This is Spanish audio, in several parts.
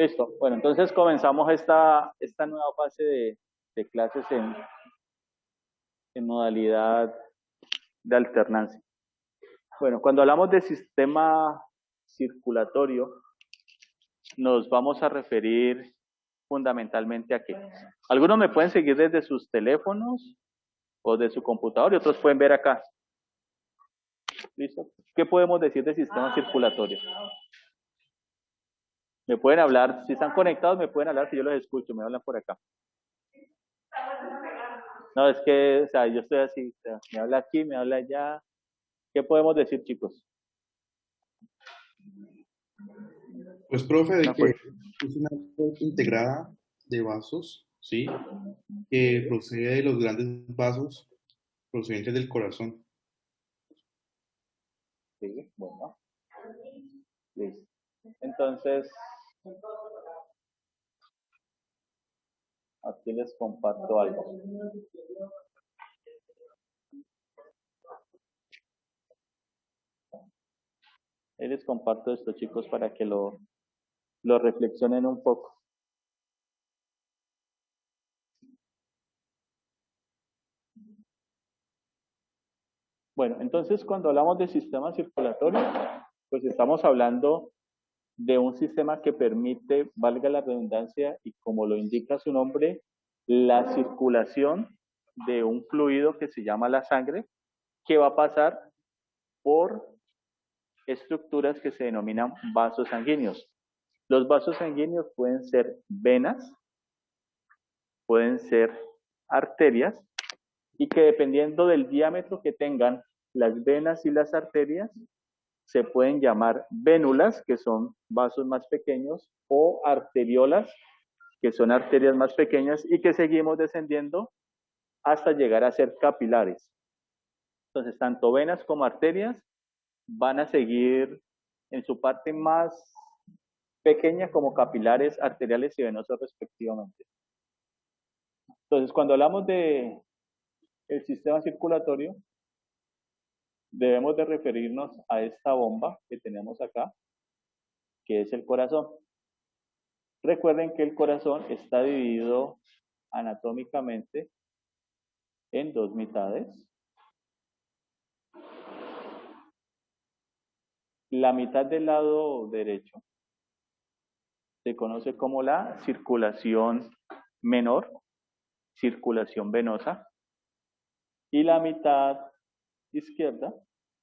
Listo. Bueno, entonces comenzamos esta nueva fase de clases en modalidad de alternancia. Bueno, cuando hablamos de sistema circulatorio, nos vamos a referir fundamentalmente a qué. Algunos me pueden seguir desde sus teléfonos o de su computador y otros pueden ver acá. ¿Listo? ¿Qué podemos decir de sistema circulatorio? Me pueden hablar, si están conectados me pueden hablar, si yo los escucho, me hablan por acá. No, es que, o sea, yo estoy así, o sea, me habla aquí, me habla allá. ¿Qué podemos decir, chicos? Pues, profe, de Una que cosa. es una red integrada de vasos, ¿sí? Que procede de los grandes vasos procedentes del corazón. Sí, bueno, listo. Entonces, aquí les comparto algo. Ahí les comparto esto, chicos, para que lo reflexionen un poco. Bueno, entonces cuando hablamos de sistema circulatorio, pues estamos hablando de un sistema que permite, valga la redundancia, y como lo indica su nombre, la circulación de un fluido que se llama la sangre, que va a pasar por estructuras que se denominan vasos sanguíneos. Los vasos sanguíneos pueden ser venas, pueden ser arterias, y que dependiendo del diámetro que tengan las venas y las arterias, se pueden llamar vénulas, que son vasos más pequeños, o arteriolas, que son arterias más pequeñas y que seguimos descendiendo hasta llegar a ser capilares. Entonces, tanto venas como arterias van a seguir en su parte más pequeña como capilares, arteriales y venosos respectivamente. Entonces, cuando hablamos de el sistema circulatorio, debemos de referirnos a esta bomba que tenemos acá, que es el corazón. Recuerden que el corazón está dividido anatómicamente en dos mitades. La mitad del lado derecho se conoce como la circulación menor, circulación venosa, y la mitad izquierda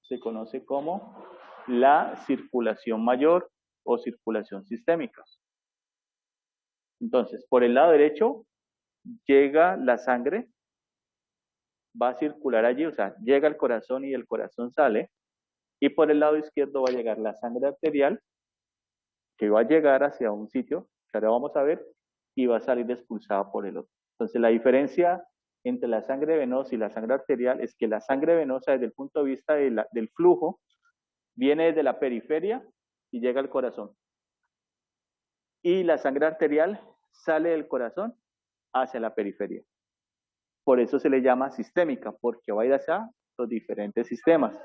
se conoce como la circulación mayor o circulación sistémica. Entonces, por el lado derecho llega la sangre, va a circular allí, o sea, llega al corazón y el corazón sale, y por el lado izquierdo va a llegar la sangre arterial, que va a llegar hacia un sitio, que ahora vamos a ver, y va a salir expulsada por el otro. Entonces, la diferencia entre la sangre venosa y la sangre arterial es que la sangre venosa, desde el punto de vista del flujo, viene desde la periferia y llega al corazón. Y la sangre arterial sale del corazón hacia la periferia. Por eso se le llama sistémica, porque va a ir hacia los diferentes sistemas.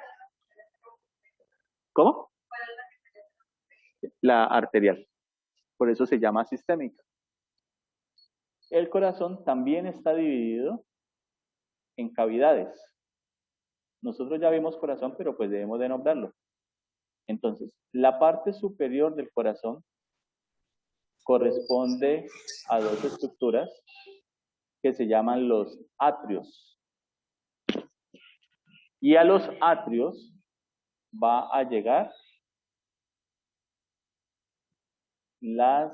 ¿Cómo? La arterial. Por eso se llama sistémica. El corazón también está dividido en cavidades. Nosotros ya vimos corazón, pero pues debemos de nombrarlo. Entonces, la parte superior del corazón corresponde a dos estructuras que se llaman los atrios. Y a los atrios va a llegar las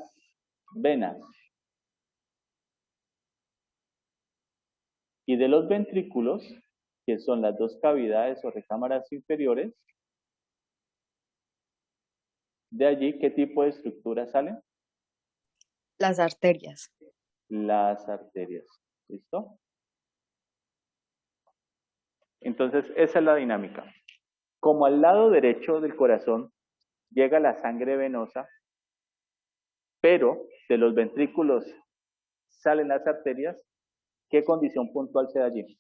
venas. Y de los ventrículos, que son las dos cavidades o recámaras inferiores, de allí, ¿qué tipo de estructuras salen? Las arterias. Las arterias. ¿Listo? Entonces, esa es la dinámica. Como al lado derecho del corazón llega la sangre venosa, pero de los ventrículos salen las arterias, ¿qué condición puntual se da allí?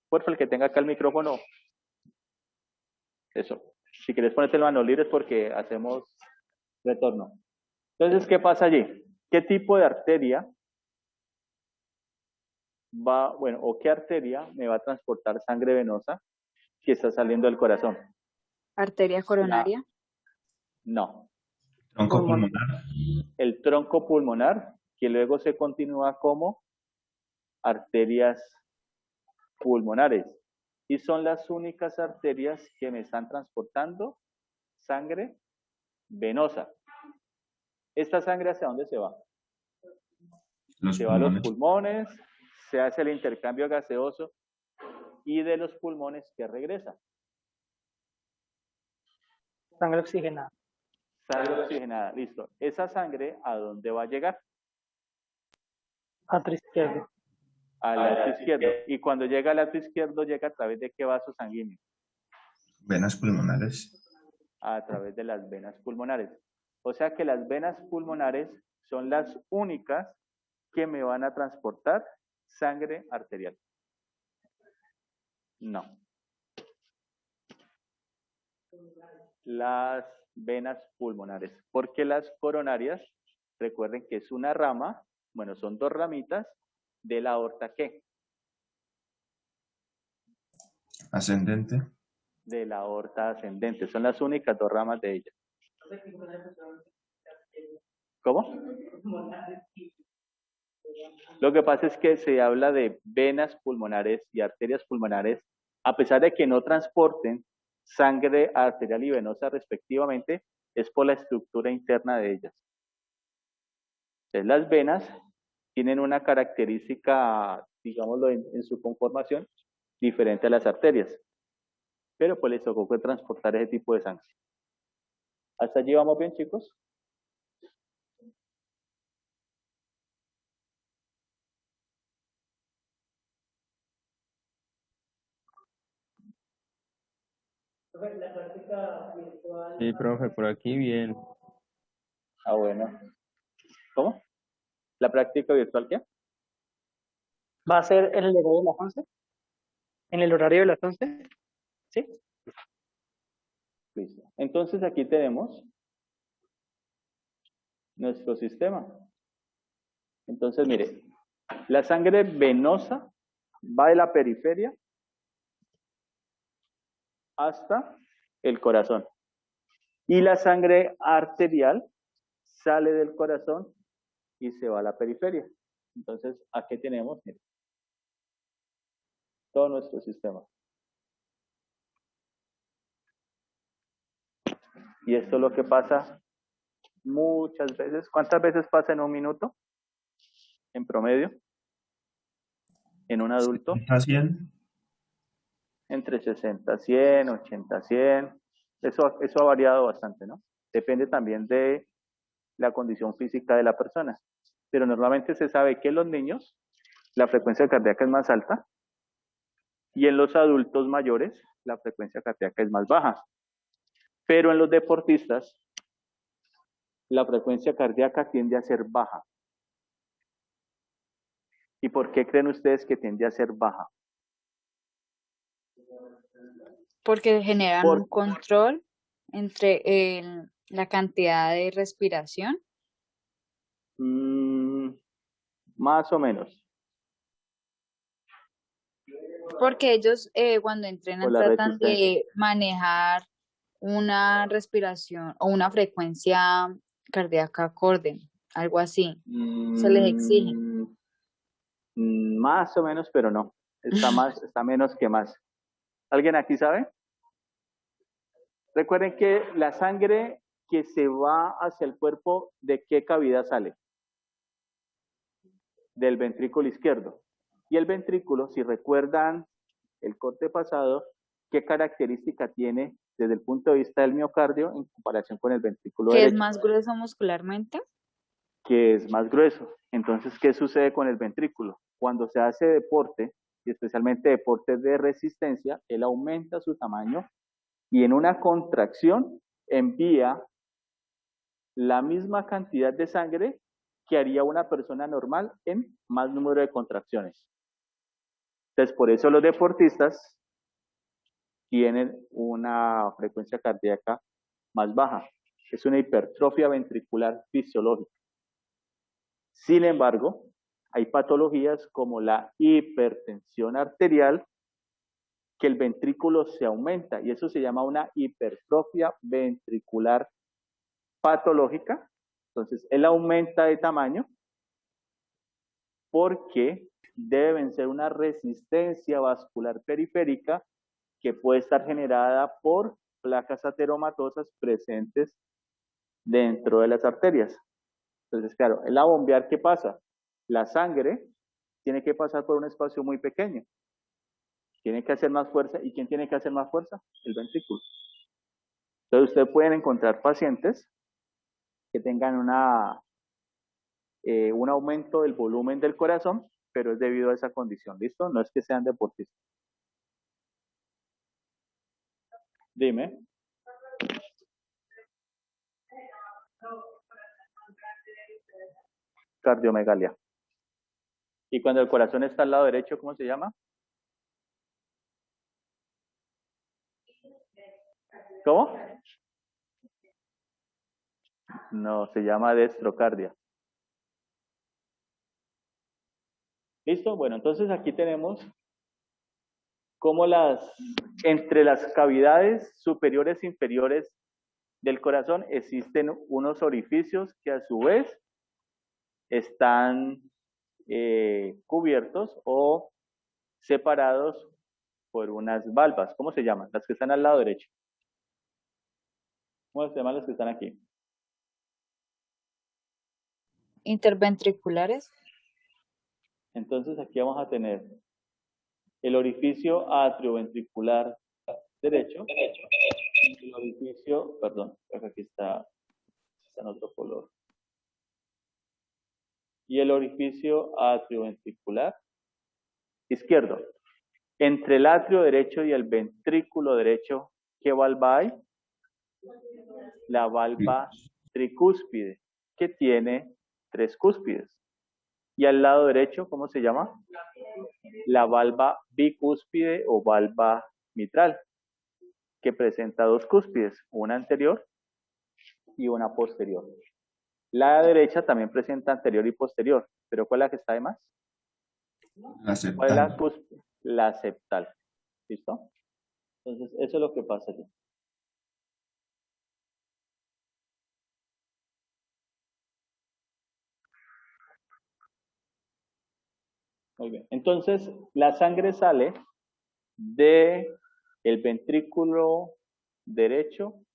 Por favor, el que tenga acá el micrófono. Eso. Si quieres ponerte el manos libres porque hacemos retorno. Entonces, ¿qué pasa allí? ¿Qué tipo de arteria va, bueno, o qué arteria me va a transportar sangre venosa que está saliendo del corazón? Arteria coronaria. No. Tronco Pulmonar. pulmonar. El tronco pulmonar, que luego se continúa como arterias pulmonares. Y son las únicas arterias que me están transportando sangre venosa. ¿Esta sangre hacia dónde se va? Se va a los pulmones, se hace el intercambio gaseoso y de los pulmones, ¿qué regresa? Sangre oxigenada. Sangre oxigenada, listo. ¿Esa sangre a dónde va a llegar? Atrio izquierdo. Al lado izquierdo. Y cuando llega al lado izquierdo, ¿llega a través de qué vaso sanguíneo? Venas pulmonares. A través de las venas pulmonares. O sea que las venas pulmonares son las únicas que me van a transportar sangre arterial. No. Las venas pulmonares. Porque las coronarias, recuerden que es una rama, bueno, son dos ramitas de la aorta, ¿qué? Ascendente. De la aorta ascendente. Son las únicas dos ramas de ella. ¿Cómo? Lo que pasa es que se habla de venas pulmonares y arterias pulmonares, a pesar de que no transporten sangre arterial y venosa respectivamente, es por la estructura interna de ellas. Entonces, las venas tienen una característica, digámoslo, en su conformación, diferente a las arterias. Pero pues les tocó que transportar ese tipo de sangre. ¿Hasta allí vamos bien, chicos? Sí, profe, por aquí bien. Ah, bueno. ¿Cómo? ¿La práctica virtual qué? ¿Va a ser en el horario de las 11? ¿En el horario de las 11? ¿Sí? Listo. Entonces aquí tenemos nuestro sistema. Entonces, mire, la sangre venosa va de la periferia hasta el corazón. Y la sangre arterial sale del corazón y se va a la periferia. Entonces, aquí tenemos, mire, todo nuestro sistema. Y esto es lo que pasa muchas veces. ¿Cuántas veces pasa en un minuto? En promedio. En un adulto. 100. Entre 60, 100, 80, 100. Eso ha variado bastante, ¿no? Depende también de la condición física de la persona. Pero normalmente se sabe que en los niños la frecuencia cardíaca es más alta y en los adultos mayores la frecuencia cardíaca es más baja. Pero en los deportistas la frecuencia cardíaca tiende a ser baja. ¿Y por qué creen ustedes que tiende a ser baja? Porque generan un control entre la cantidad de respiración. Más o menos. Porque ellos cuando entrenan tratan de manejar una respiración o una frecuencia cardíaca acorde, algo así. Se les exige. Más o menos, pero no. Está menos que más. ¿Alguien aquí sabe? Recuerden que la sangre que se va hacia el cuerpo, ¿de qué cavidad sale? Del ventrículo izquierdo. Y el ventrículo, si recuerdan el corte pasado, ¿qué característica tiene desde el punto de vista del miocardio en comparación con el ventrículo derecho? ¿Que es más grueso muscularmente? Que es más grueso. Entonces, ¿qué sucede con el ventrículo? Cuando se hace deporte, y especialmente deportes de resistencia, él aumenta su tamaño y en una contracción envía la misma cantidad de sangre que haría una persona normal en más número de contracciones. Entonces, por eso los deportistas tienen una frecuencia cardíaca más baja. Es una hipertrofia ventricular fisiológica. Sin embargo, hay patologías como la hipertensión arterial, que el ventrículo se aumenta y eso se llama una hipertrofia ventricular patológica. Entonces, él aumenta de tamaño porque debe vencer una resistencia vascular periférica que puede estar generada por placas ateromatosas presentes dentro de las arterias. Entonces, claro, el bombear, ¿qué pasa? La sangre tiene que pasar por un espacio muy pequeño. Tiene que hacer más fuerza. ¿Y quién tiene que hacer más fuerza? El ventrículo. Entonces, ustedes pueden encontrar pacientes que tengan un aumento del volumen del corazón, pero es debido a esa condición, ¿listo? No es que sean deportistas. Dime. Cardiomegalia. Y cuando el corazón está al lado derecho, ¿cómo se llama? ¿Cómo? No, se llama destrocardia. ¿Listo? Bueno, entonces aquí tenemos cómo entre las cavidades superiores e inferiores del corazón existen unos orificios que a su vez están cubiertos o separados por unas valvas. ¿Cómo se llaman? Las que están al lado derecho. ¿Cómo se llaman las que están aquí? Interventriculares. Entonces aquí vamos a tener el orificio atrioventricular derecho, el orificio, perdón, aquí está en otro color, y el orificio atrioventricular izquierdo. Entre el atrio derecho y el ventrículo derecho, ¿qué valva hay? La valva tricúspide, que tiene 3 cúspides. Y al lado derecho, ¿cómo se llama? La valva bicúspide o valva mitral, que presenta 2 cúspides, una anterior y una posterior. La derecha también presenta anterior y posterior, pero ¿cuál es la que está de más? La ¿Cuál es la septal. cúspide? La septal. ¿Listo? Entonces, eso es lo que pasa aquí. Muy bien. Entonces, la sangre sale de el ventrículo derecho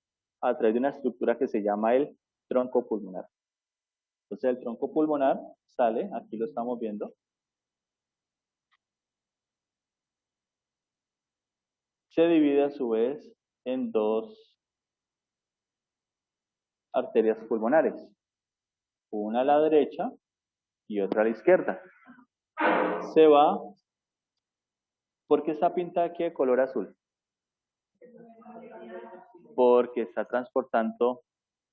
a través de una estructura que se llama el tronco pulmonar. Entonces, el tronco pulmonar sale, aquí lo estamos viendo. Se divide a su vez en 2 arterias pulmonares. Una a la derecha y otra a la izquierda. Se va, ¿por qué está pintada aquí de color azul? Porque está transportando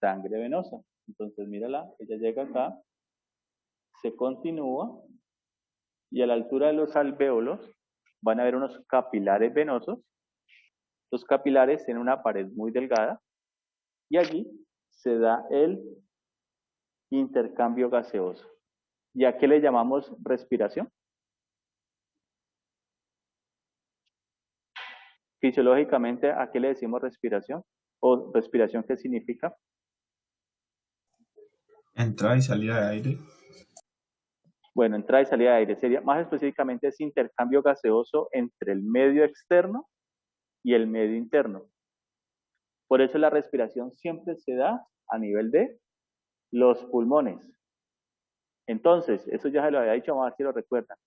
sangre venosa. Entonces, mírala, ella llega acá, se continúa y a la altura de los alvéolos van a haber unos capilares venosos. Los capilares tienen una pared muy delgada y allí se da el intercambio gaseoso. ¿Y a qué le llamamos respiración? Fisiológicamente, ¿a qué le decimos respiración? ¿O respiración qué significa? Entrada y salida de aire. Bueno, entrada y salida de aire. Sería, más específicamente, es intercambio gaseoso entre el medio externo y el medio interno. Por eso la respiración siempre se da a nivel de los pulmones. Entonces, eso ya se lo había dicho, vamos a ver si lo recuerdan.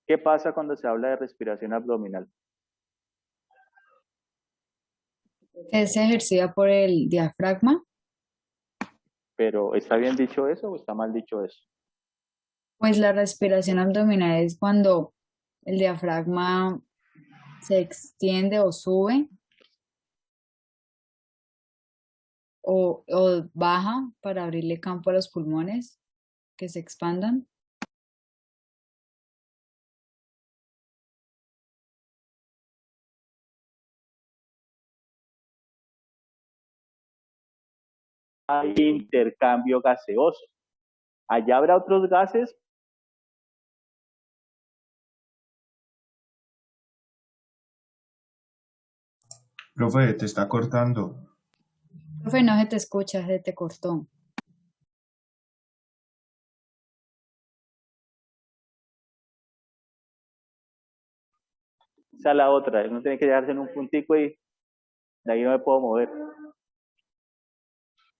¿Qué pasa cuando se habla de respiración abdominal? Es ejercida por el diafragma. Pero, ¿está bien dicho eso o está mal dicho eso? Pues la respiración abdominal es cuando el diafragma se extiende o sube o baja para abrirle campo a los pulmones que se expandan. hay intercambio gaseoso. Allá habrá otros gases. Profe, te está cortando. Profe, no se te escucha, se te cortó. Esa es la otra. Uno tiene que dejarse en un puntico y de ahí no me puedo mover.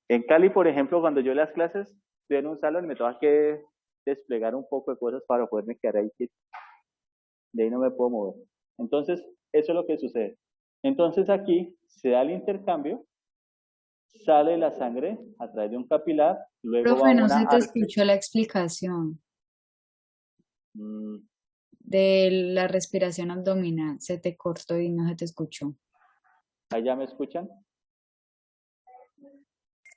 En Cali, por ejemplo, cuando yo las clases, estoy en un salón y me tengo que desplegar un poco de cosas para poderme quedar ahí quieto. De ahí no me puedo mover. Entonces, eso es lo que sucede. Entonces aquí se da el intercambio, sale la sangre a través de un capilar, luego va Profe, no una se te arte. escuchó la explicación de la respiración abdominal. Se te cortó y no se te escuchó. ¿Allá me escuchan?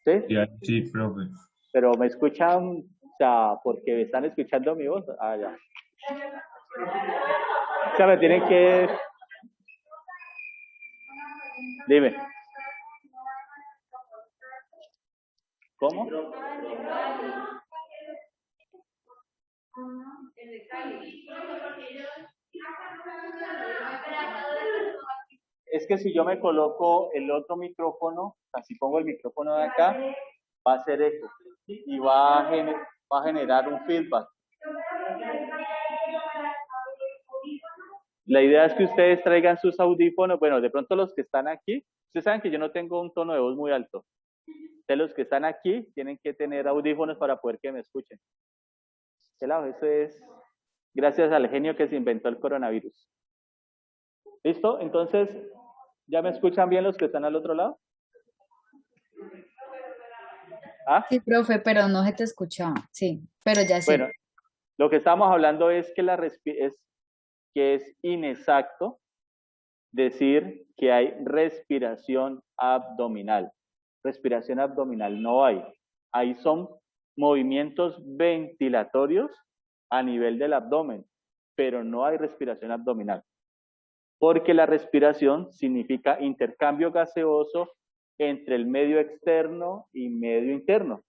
¿Sí? Sí, profe. Pero me escuchan, o sea, porque están escuchando mi voz. Ah, ya. O sea, me tienen que... Dime. ¿Cómo? Es que si yo me coloco el otro micrófono, así pongo el micrófono de acá, va a hacer eco y va a generar un feedback. La idea es que ustedes traigan sus audífonos. Bueno, de pronto los que están aquí, ustedes saben que yo no tengo un tono de voz muy alto. De los que están aquí tienen que tener audífonos para poder que me escuchen. Claro, eso es gracias al genio que se inventó el coronavirus. ¿Listo? Entonces, ¿ya me escuchan bien los que están al otro lado? ¿Ah? Sí, profe, pero no se te escuchaba. Sí, pero ya sí. Bueno, lo que estamos hablando es que es inexacto decir que hay respiración abdominal. Respiración abdominal no hay. Ahí son movimientos ventilatorios a nivel del abdomen, pero no hay respiración abdominal. Porque la respiración significa intercambio gaseoso entre el medio externo y medio interno.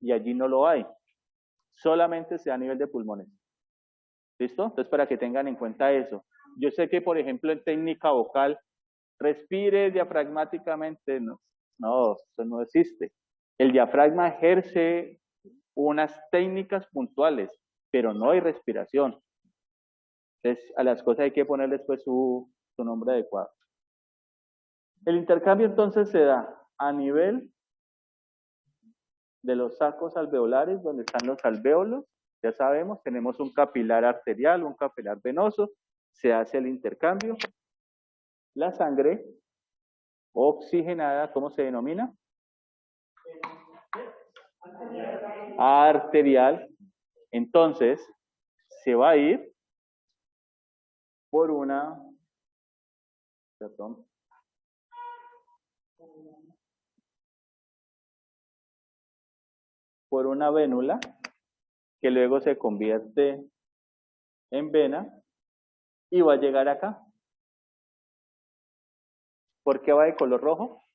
Y allí no lo hay. Solamente se da a nivel de pulmones. ¿Listo? Entonces, para que tengan en cuenta eso. Yo sé que, por ejemplo, en técnica vocal, respire diafragmáticamente. No, eso no existe. El diafragma ejerce unas técnicas puntuales, pero no hay respiración. Entonces, a las cosas hay que ponerles pues su nombre adecuado. El intercambio entonces se da a nivel de los sacos alveolares, donde están los alvéolos. Ya sabemos, tenemos un capilar arterial, un capilar venoso, se hace el intercambio. La sangre oxigenada, ¿cómo se denomina? Arterial. Entonces, se va a ir por una, perdón, por una vénula que luego se convierte en vena y va a llegar acá. ¿Por qué va de color rojo?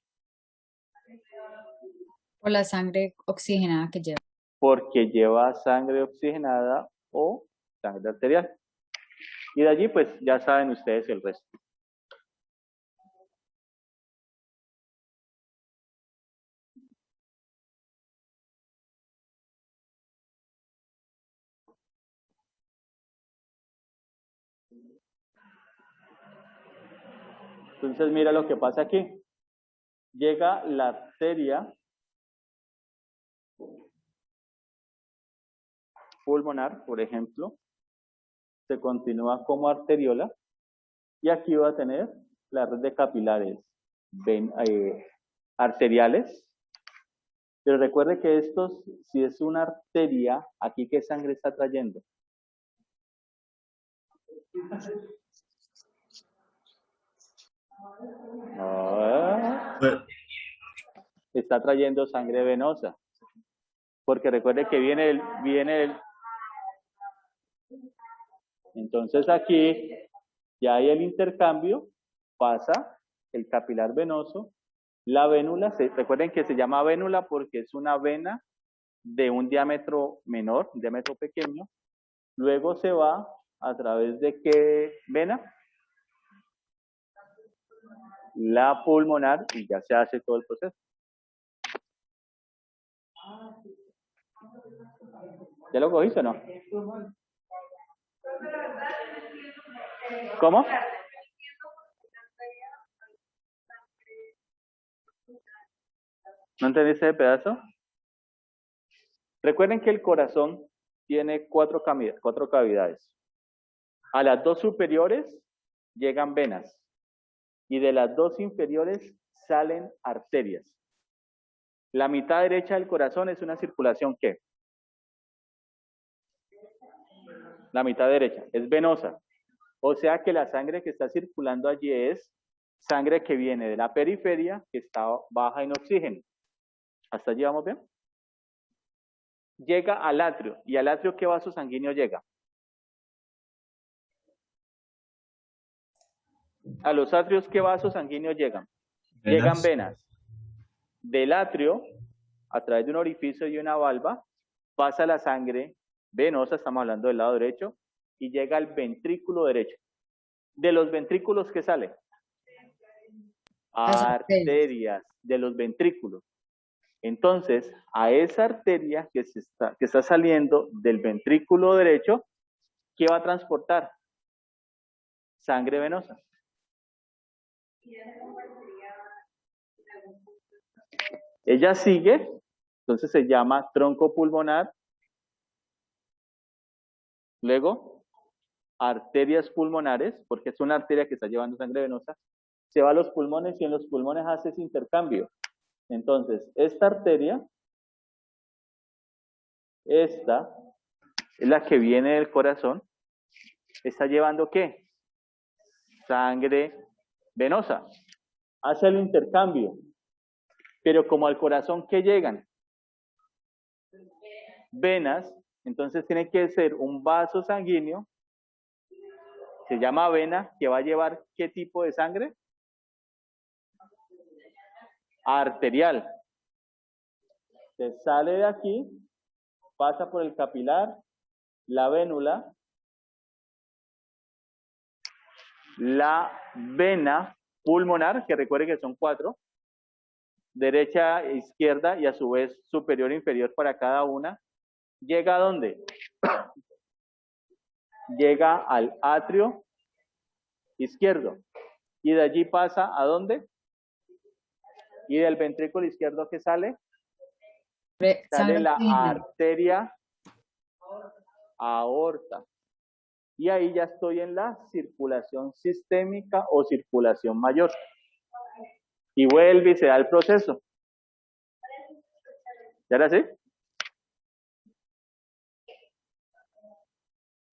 Por la sangre oxigenada que lleva. Porque lleva sangre oxigenada o sangre arterial. Y de allí, pues, ya saben ustedes el resto. Entonces, mira lo que pasa aquí. Llega la arteria pulmonar, por ejemplo, se continúa como arteriola y aquí va a tener la red de capilares arteriales. Pero recuerde que estos, si es una arteria, aquí ¿qué sangre está trayendo? Está trayendo sangre venosa. Porque recuerde que viene el... Entonces aquí ya hay el intercambio, pasa el capilar venoso La vénula, recuerden que se llama vénula porque es una vena de un diámetro menor, un diámetro pequeño. Luego se va a través de qué vena? La pulmonar, y ya se hace todo el proceso. ¿Ya lo cogiste o no? ¿Cómo? ¿No entendiste ese pedazo? Recuerden que el corazón tiene cuatro cavidades. A las dos superiores llegan venas y de las dos inferiores salen arterias. La mitad derecha del corazón es una circulación ¿qué? La mitad derecha es venosa. O sea que la sangre que está circulando allí es sangre que viene de la periferia, que está baja en oxígeno. ¿Hasta allí vamos bien? Llega al atrio. ¿Y al atrio qué vaso sanguíneo llega? A los atrios, ¿qué vasos sanguíneos llegan? Llegan venas. Del atrio, a través de un orificio y una valva, pasa la sangre venosa, estamos hablando del lado derecho, y llega al ventrículo derecho. De los ventrículos, ¿qué sale? Arterias de los ventrículos. Entonces, a esa arteria que está saliendo del ventrículo derecho, ¿qué va a transportar? Sangre venosa. Ella sigue, entonces se llama tronco pulmonar. Luego, arterias pulmonares, porque es una arteria que está llevando sangre venosa. Se va a los pulmones y en los pulmones hace ese intercambio. Entonces, esta arteria, esta es la que viene del corazón, está llevando ¿qué? Sangre venosa. Hace el intercambio. Pero como al corazón, ¿qué llegan? Venas. Entonces tiene que ser un vaso sanguíneo, se llama vena, que va a llevar ¿qué tipo de sangre? Arterial. Se sale de aquí, pasa por el capilar, la vénula, la vena pulmonar, que recuerden que son 4, derecha, izquierda y a su vez superior e inferior para cada una. ¿Llega a dónde? Llega al atrio izquierdo. Y de allí pasa ¿a dónde? Y del ventrículo izquierdo ¿qué sale? Sale la arteria aorta. Y ahí ya estoy en la circulación sistémica o circulación mayor. Y vuelve y se da el proceso. ¿Ya ahora sí?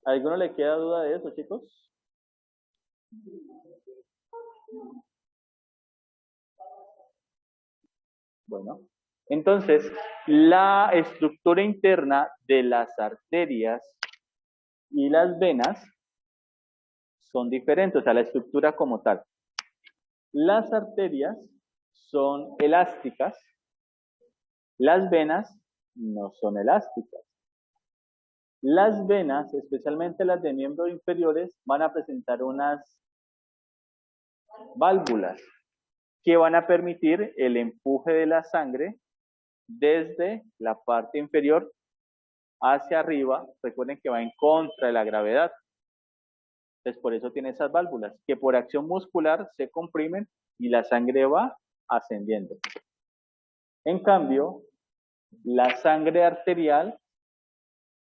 ¿A alguno le queda duda de eso, chicos? Bueno, entonces, la estructura interna de las arterias y las venas son diferentes, o sea, la estructura como tal. Las arterias son elásticas, las venas no son elásticas. Las venas, especialmente las de miembros inferiores, van a presentar unas válvulas que van a permitir el empuje de la sangre desde la parte inferior hacia arriba. Recuerden que va en contra de la gravedad. Entonces, por eso tiene esas válvulas, que por acción muscular se comprimen y la sangre va ascendiendo. En cambio, la sangre arterial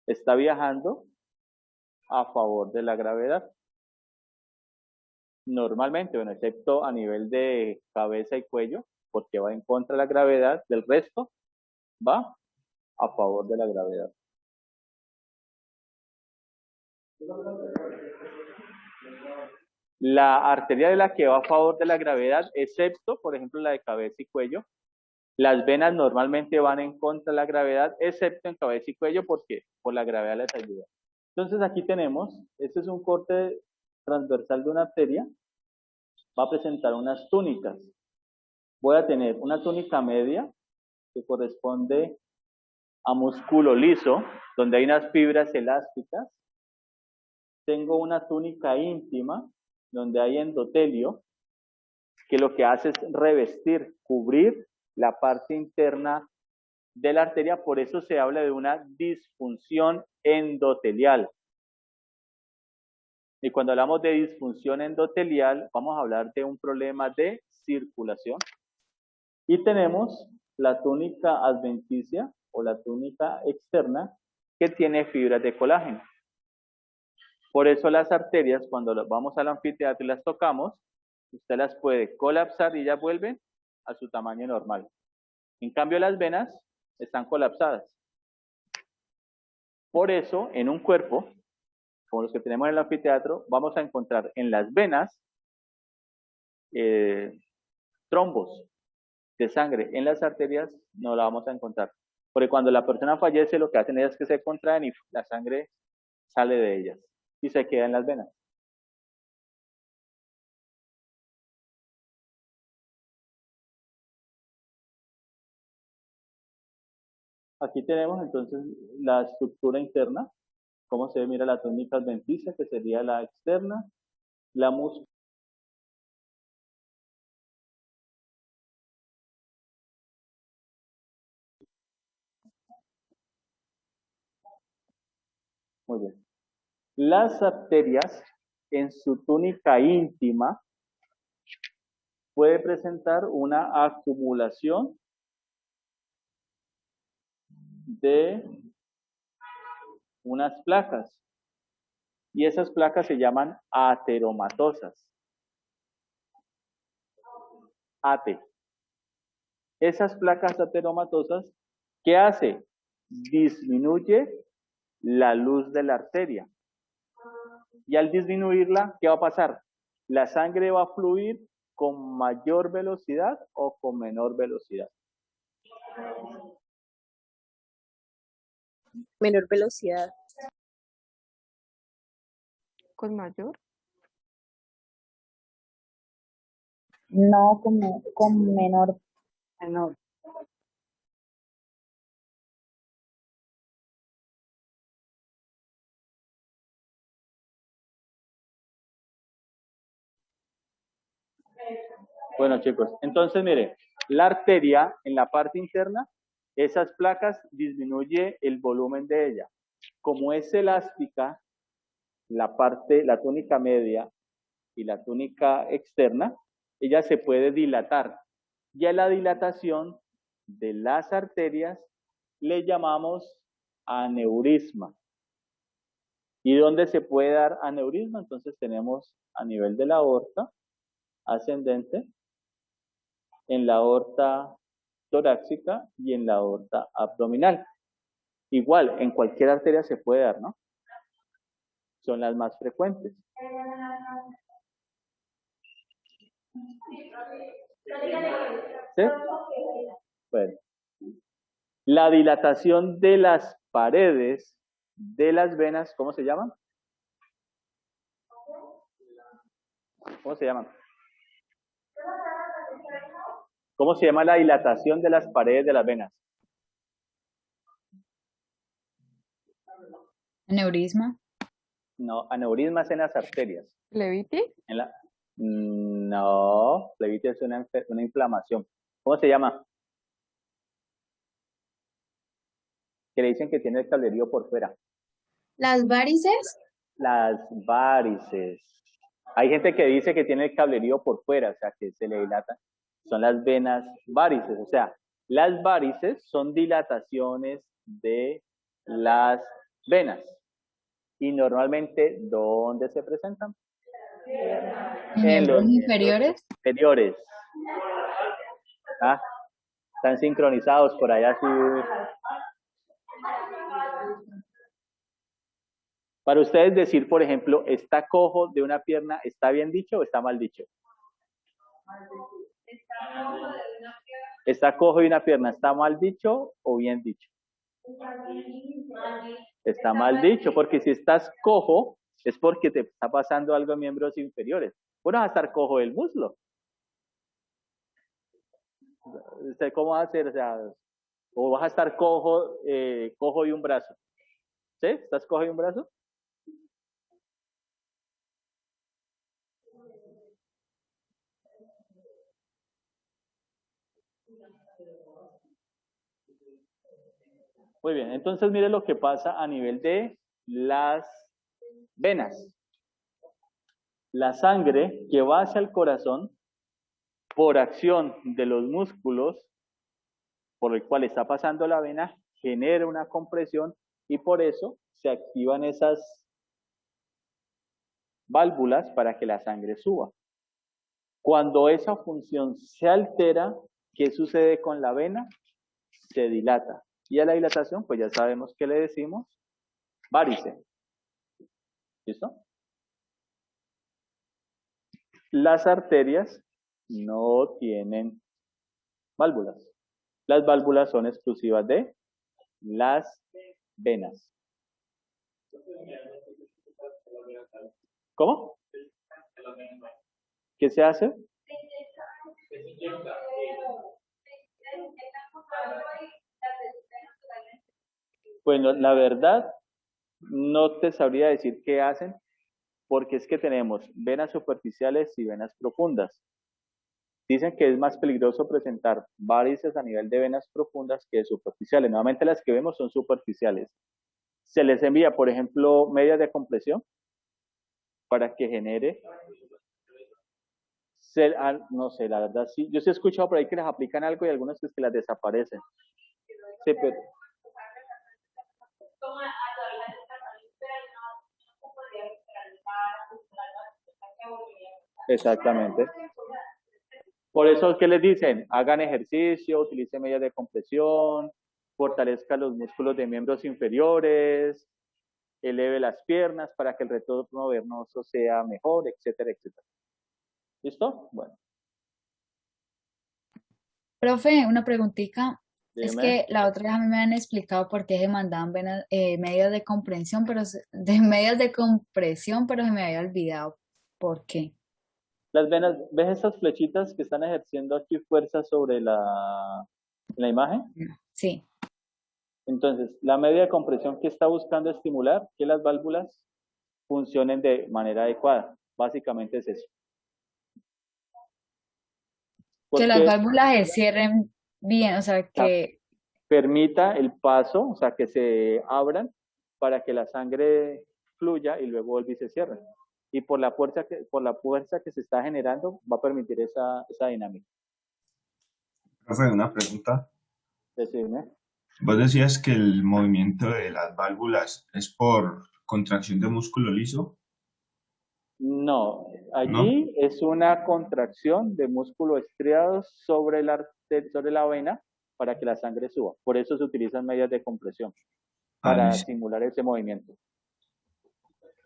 está viajando a favor de la gravedad. Normalmente, bueno, excepto a nivel de cabeza y cuello, porque va en contra de la gravedad, del resto va a favor de la gravedad. La arteria de la que va a favor de la gravedad, excepto, por ejemplo, la de cabeza y cuello. Las venas normalmente van en contra de la gravedad, excepto en cabeza y cuello, porque por la gravedad les ayuda. Entonces aquí tenemos, este es un corte transversal de una arteria, va a presentar unas túnicas. voy a tener una túnica media que corresponde a músculo liso, donde hay unas fibras elásticas. Tengo una túnica íntima, donde hay endotelio, que lo que hace es revestir, cubrir la parte interna de la arteria, por eso se habla de una disfunción endotelial. Y cuando hablamos de disfunción endotelial, vamos a hablar de un problema de circulación. Y tenemos la túnica adventicia o la túnica externa que tiene fibras de colágeno. Por eso las arterias, cuando vamos al anfiteatro y las tocamos, usted las puede colapsar y ya vuelven a su tamaño normal. En cambio, las venas están colapsadas. Por eso, en un cuerpo, como los que tenemos en el anfiteatro, vamos a encontrar en las venas trombos de sangre. En las arterias no la vamos a encontrar. Porque cuando la persona fallece, lo que hacen es que se contraen y la sangre sale de ellas y se queda en las venas. Aquí tenemos entonces la estructura interna, cómo se ve, mira la túnica adventicia, que sería la externa, la múscula. Muy bien. Las arterias en su túnica íntima puede presentar una acumulación de unas placas. Y esas placas se llaman ateromatosas. Ate. Esas placas ateromatosas, ¿qué hace? Disminuye la luz de la arteria. Y al disminuirla, ¿qué va a pasar? La sangre va a fluir con mayor velocidad o con menor velocidad. Menor velocidad. ¿Con mayor? No, con menor. Menor. Bueno, chicos, entonces mire, la arteria en la parte interna, esas placas disminuye el volumen de ella. Como es elástica, la túnica media y la túnica externa, ella se puede dilatar. Y a la dilatación de las arterias le llamamos aneurisma. ¿Y dónde se puede dar aneurisma? Entonces tenemos a nivel de la aorta ascendente, en la aorta torácica y en la aorta abdominal. Igual, en cualquier arteria se puede dar, ¿no? Son las más frecuentes. ¿Sí? Bueno. La dilatación de las paredes de las venas, ¿cómo se llaman? ¿Cómo se llaman? ¿Cómo se llama la dilatación de las paredes de las venas? Aneurisma. No, aneurismas en las arterias. ¿Levitis? No, plebitis es una inflamación. ¿Cómo se llama? Que le dicen que tiene el cablerío por fuera. ¿Las varices? Las varices. Hay gente que dice que tiene el cablerío por fuera, o sea, que se le dilatan. Son las venas varices. O sea, las varices son dilataciones de las venas. Y normalmente, ¿dónde se presentan? En los inferiores. Inferiores. ¿Ah? Están sincronizados por allá. Así. Para ustedes decir, por ejemplo, está cojo de una pierna, ¿está bien dicho o está mal dicho? Está cojo de una pierna, ¿está mal dicho o bien dicho? Está mal dicho, porque si estás cojo, es porque te está pasando algo en miembros inferiores. Bueno, vas a estar cojo del muslo. ¿Usted cómo va a hacer? O sea, o vas a estar cojo, cojo de un brazo. ¿Sí? ¿Estás cojo de un brazo? Muy bien, entonces mire lo que pasa a nivel de las venas. La sangre que va hacia el corazón por acción de los músculos por el cual está pasando la vena genera una compresión y por eso se activan esas válvulas para que la sangre suba. Cuando esa función se altera, ¿qué sucede con la vena? Se dilata. Y a la dilatación, pues ya sabemos que le decimos varice. ¿Listo? Las arterias no tienen válvulas. Las válvulas son exclusivas de las venas. ¿Cómo? ¿Qué se hace? Bueno, la verdad, no te sabría decir qué hacen, porque es que tenemos venas superficiales y venas profundas. Dicen que es más peligroso presentar varices a nivel de venas profundas que de superficiales. Nuevamente las que vemos son superficiales. Se les envía, por ejemplo, medias de compresión para que genere... no sé, la verdad sí. Yo sí he escuchado por ahí que les aplican algo y algunos que las desaparecen. Sí, pero... Exactamente. Por eso, ¿qué les dicen? Hagan ejercicio, utilicen medidas de compresión, fortalezcan los músculos de miembros inferiores, eleve las piernas para que el retorno venoso sea mejor, etcétera, etcétera. ¿Listo? Bueno. Profe, una preguntita. Dime. Es que la otra vez a mí me han explicado por qué se mandaban medidas de comprensión, de medidas de compresión, pero se me había olvidado por qué. Las venas, ¿ves esas flechitas que están ejerciendo aquí fuerza sobre la imagen? Sí. Entonces, la medida de compresión que está buscando estimular que las válvulas funcionen de manera adecuada. Básicamente es eso. Que las válvulas se cierren bien, o sea, que permita el paso, o sea, que se abran para que la sangre fluya y luego vuelve y se cierre. Y por la fuerza que se está generando va a permitir esa dinámica. Profe, una pregunta. Decime. Vos decías que el movimiento de las válvulas es por contracción de músculo liso. No, allí es una contracción de músculos estriados sobre la vena para que la sangre suba. Por eso se utilizan medidas de compresión, para simular ese movimiento.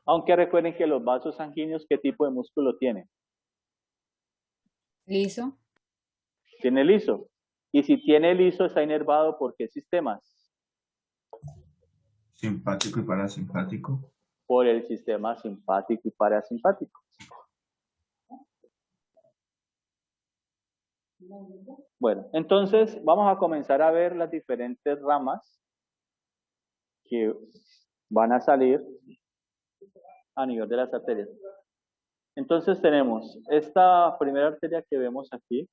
Aunque recuerden que los vasos sanguíneos, ¿qué tipo de músculo tienen? Liso. Tiene liso. Y si tiene liso, está inervado ¿por qué sistemas? Simpático y parasimpático. Por el sistema simpático y parasimpático. Bueno, entonces vamos a comenzar a ver las diferentes ramas que van a salir a nivel de las arterias. Entonces tenemos esta primera arteria que vemos aquí,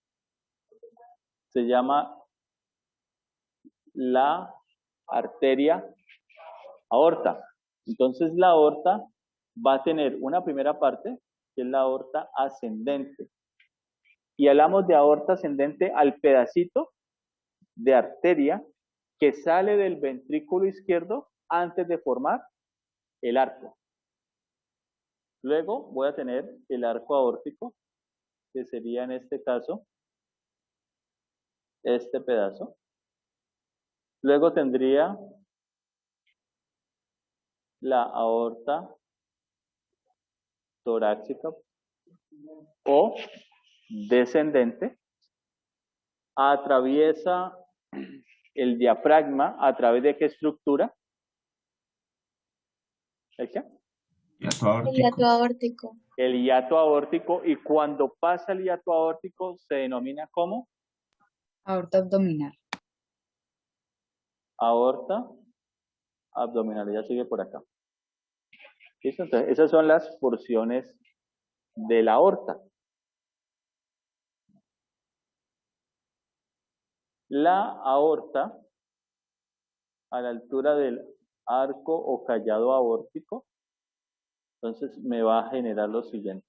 se llama la arteria aorta. Entonces la aorta va a tener una primera parte, que es la aorta ascendente. Y hablamos de aorta ascendente al pedacito de arteria que sale del ventrículo izquierdo antes de formar el arco. Luego voy a tener el arco aórtico, que sería en este caso este pedazo. Luego tendría la aorta torácica o descendente. Atraviesa el diafragma a través de qué estructura? ¿El qué? El hiato aórtico. El hiato aórtico, y cuando pasa el hiato aórtico se denomina como Aorta abdominal. Aorta abdominal, ya sigue por acá. ¿Listo? Entonces, esas son las porciones de la aorta. La aorta, a la altura del arco o callado aórtico, entonces me va a generar lo siguiente.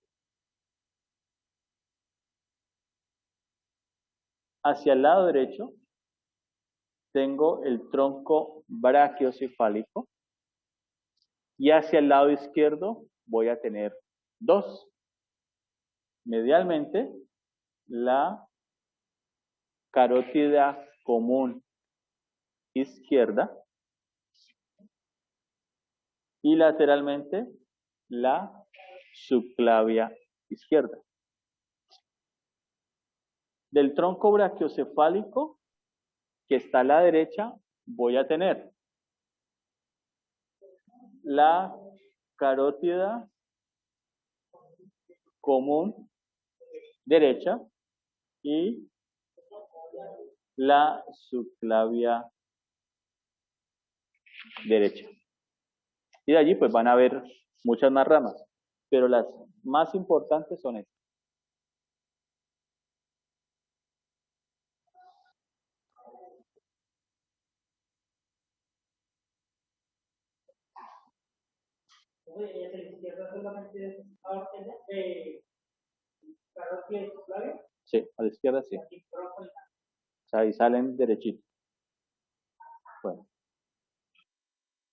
Hacia el lado derecho tengo el tronco brachiocefálico y hacia el lado izquierdo voy a tener dos. Medialmente, la carótida común izquierda y lateralmente la subclavia izquierda. Del tronco brachiocefálico que está a la derecha voy a tener la carótida común derecha y la subclavia derecha. Y de allí pues van a haber muchas más ramas, pero las más importantes son estas. Sí, a la izquierda sí. O sea, ahí salen derechitos. Bueno.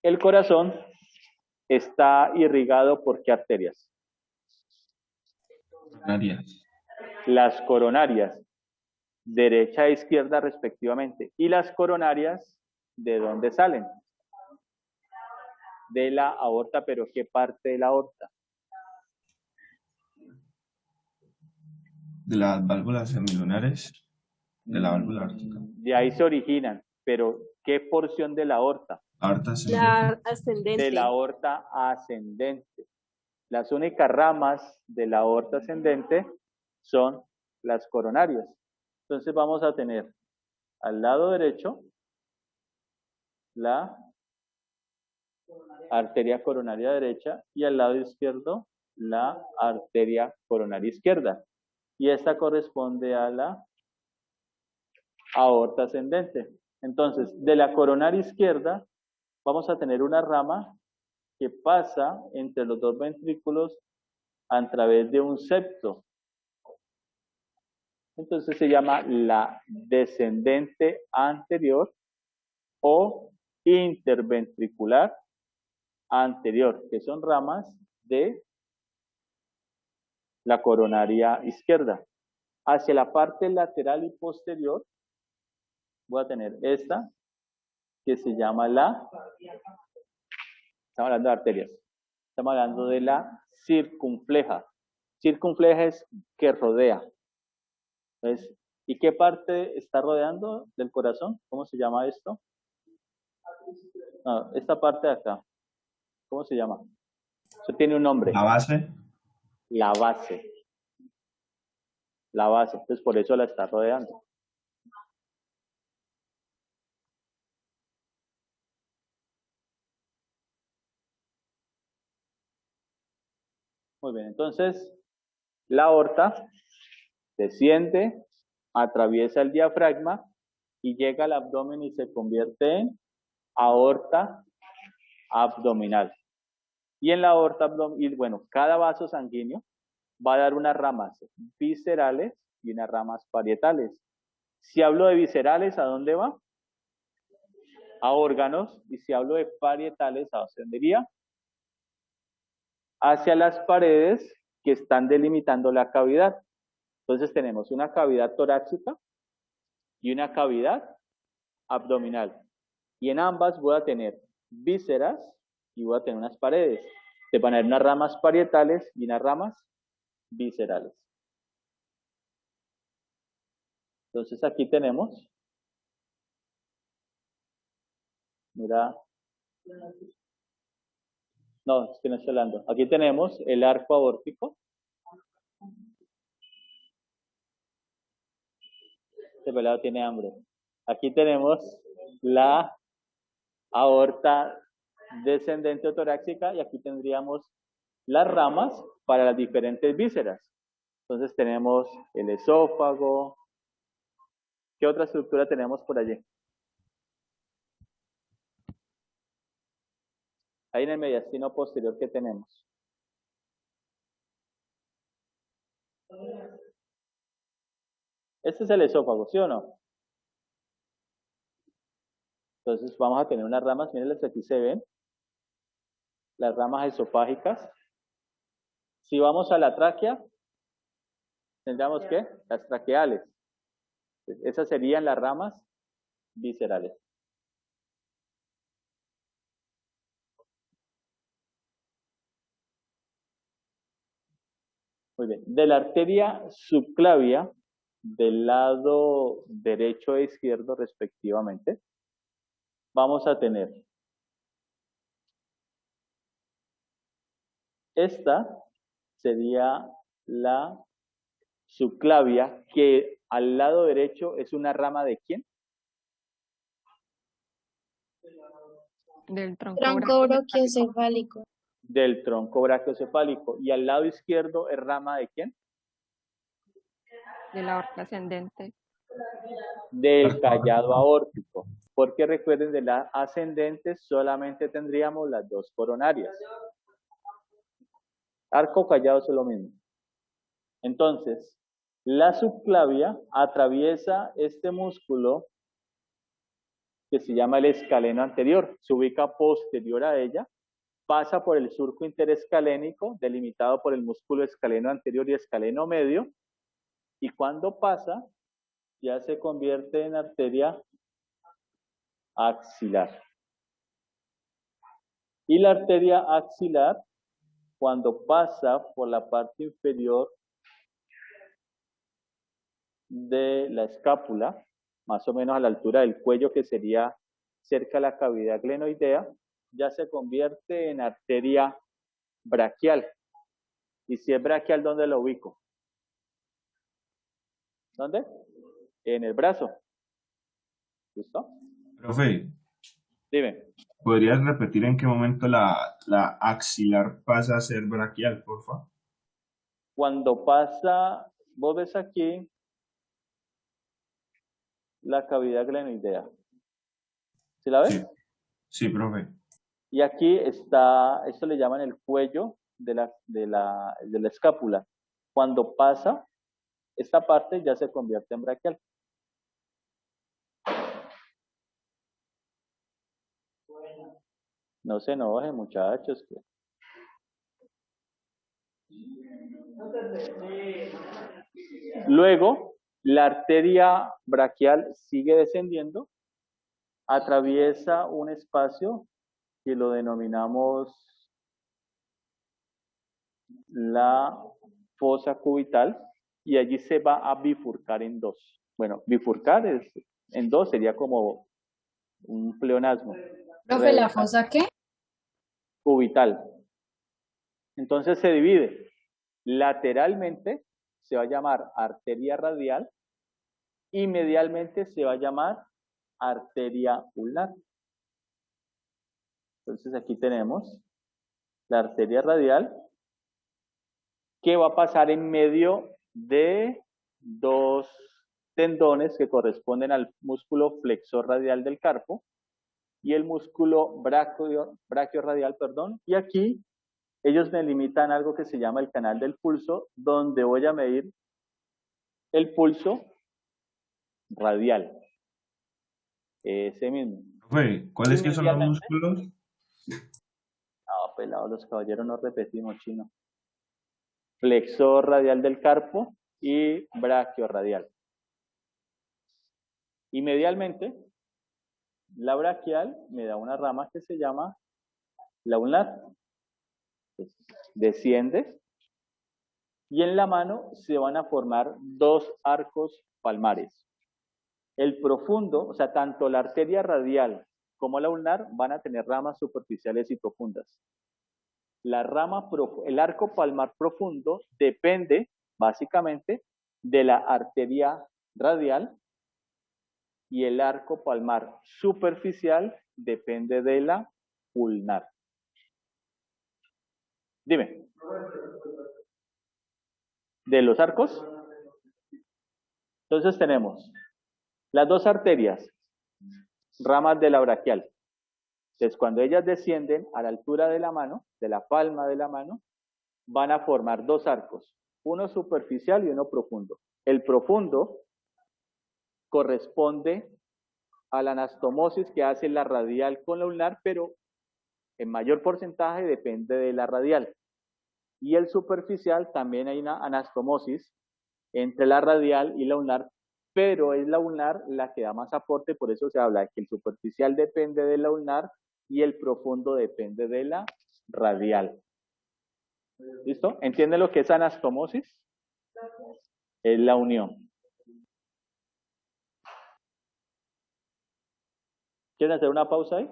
El corazón está irrigado por ¿qué arterias? Coronarias. Las coronarias, derecha e izquierda respectivamente. ¿Y las coronarias de dónde salen? De la aorta, pero ¿qué parte de la aorta? De las válvulas semilunares, de la válvula aórtica. De ahí se originan, pero ¿qué porción de la aorta? Aorta La ascendente. De la aorta ascendente. Las únicas ramas de la aorta ascendente son las coronarias. Entonces vamos a tener al lado derecho la arteria coronaria derecha y al lado izquierdo la arteria coronaria izquierda. Y esta corresponde a la aorta ascendente. Entonces, de la coronaria izquierda vamos a tener una rama que pasa entre los dos ventrículos a través de un septo. Entonces se llama la descendente anterior o interventricular anterior, que son ramas de la coronaria izquierda. Hacia la parte lateral y posterior voy a tener esta que se llama la, estamos hablando de arterias, estamos hablando de la circunfleja. Circunfleja es que rodea. Entonces, ¿y qué parte está rodeando del corazón? ¿Cómo se llama esto? No, esta parte de acá. ¿Cómo se llama? Eso tiene un nombre. La base. La base. La base. Entonces, por eso la está rodeando. Muy bien, entonces, la aorta desciende, atraviesa el diafragma y llega al abdomen y se convierte en aorta abdominal. Y en la aorta abdominal, bueno, cada vaso sanguíneo va a dar unas ramas viscerales y unas ramas parietales. Si hablo de viscerales, ¿a dónde va? A órganos. Y si hablo de parietales, ¿a dónde iría? Hacia las paredes que están delimitando la cavidad. Entonces tenemos una cavidad torácica y una cavidad abdominal. Y en ambas voy a tener vísceras y voy a tener unas paredes. Se van a tener unas ramas parietales y unas ramas viscerales. Entonces aquí tenemos, mira, no, es que no estoy hablando. Aquí tenemos el arco aórtico. Este pelado tiene hambre. Aquí tenemos la aorta descendente o torácica y aquí tendríamos las ramas para las diferentes vísceras. Entonces tenemos el esófago. ¿Qué otra estructura tenemos por allí? Ahí en el mediastino posterior, ¿qué tenemos? Este es el esófago, ¿sí o no? Entonces vamos a tener unas ramas, miren, aquí se ven, las ramas esofágicas. Si vamos a la tráquea, tendríamos ¿qué? Las traqueales. Esas serían las ramas viscerales. Muy bien. De la arteria subclavia, del lado derecho e izquierdo respectivamente, vamos a tener esta sería la subclavia, que al lado derecho es una rama ¿de quién? Del Tronco brachiocefálico. Del tronco brachiocefálico. Y al lado izquierdo es rama ¿de quién? De la aorta ascendente. Del callado aórtico. Porque recuerden, de la ascendente solamente tendríamos las dos coronarias. Arco callado es lo mismo. Entonces, la subclavia atraviesa este músculo que se llama el escaleno anterior, se ubica posterior a ella, pasa por el surco interescalénico, delimitado por el músculo escaleno anterior y escaleno medio, y cuando pasa, ya se convierte en arteria axilar. Y la arteria axilar, cuando pasa por la parte inferior de la escápula, más o menos a la altura del cuello, que sería cerca de la cavidad glenoidea, ya se convierte en arteria braquial. Y si es braquial, ¿dónde lo ubico? ¿Dónde? En el brazo. ¿Listo? Profe, Dime. ¿podrías repetir en qué momento la axilar pasa a ser braquial, porfa? Cuando pasa, vos ves aquí la cavidad glenoidea. ¿Sí la ves? Sí, sí, profe. Y aquí está, esto le llaman el cuello de la escápula. Cuando pasa, esta parte ya se convierte en braquial. No se enojen, muchachos. Luego, la arteria braquial sigue descendiendo, atraviesa un espacio que lo denominamos la fosa cubital y allí se va a bifurcar en dos. Bueno, bifurcar en dos sería como un pleonasmo. Profe, ¿la fosa qué? Cubital. Entonces se divide. Lateralmente se va a llamar arteria radial y medialmente se va a llamar arteria ulnar. Entonces aquí tenemos la arteria radial que va a pasar en medio de dos tendones que corresponden al músculo flexor radial del carpo y el músculo brachioradial, perdón, y aquí ellos me limitan algo que se llama el canal del pulso, donde voy a medir el pulso radial. Ese mismo. Profe, ¿cuáles que son los músculos? No, pelado, los caballeros no repetimos, chino. Flexor radial del carpo y brachioradial. Y medialmente, la braquial me da una rama que se llama la ulnar. Desciende y en la mano se van a formar dos arcos palmares. El profundo, o sea, tanto la arteria radial como la ulnar van a tener ramas superficiales y profundas. El arco palmar profundo depende básicamente de la arteria radial y el arco palmar superficial depende de la ulnar. Dime. ¿De los arcos? Entonces tenemos las dos arterias, ramas de la braquial. Entonces, cuando ellas descienden a la altura de la mano, de la palma de la mano, van a formar dos arcos, uno superficial y uno profundo. El profundo corresponde a la anastomosis que hace la radial con la ulnar, pero en mayor porcentaje depende de la radial. Y el superficial también hay una anastomosis entre la radial y la ulnar, pero es la ulnar la que da más aporte, por eso se habla de que el superficial depende de la ulnar y el profundo depende de la radial. ¿Listo? ¿Entienden lo que es anastomosis? Es la unión. ¿Quieren hacer una pausa ahí?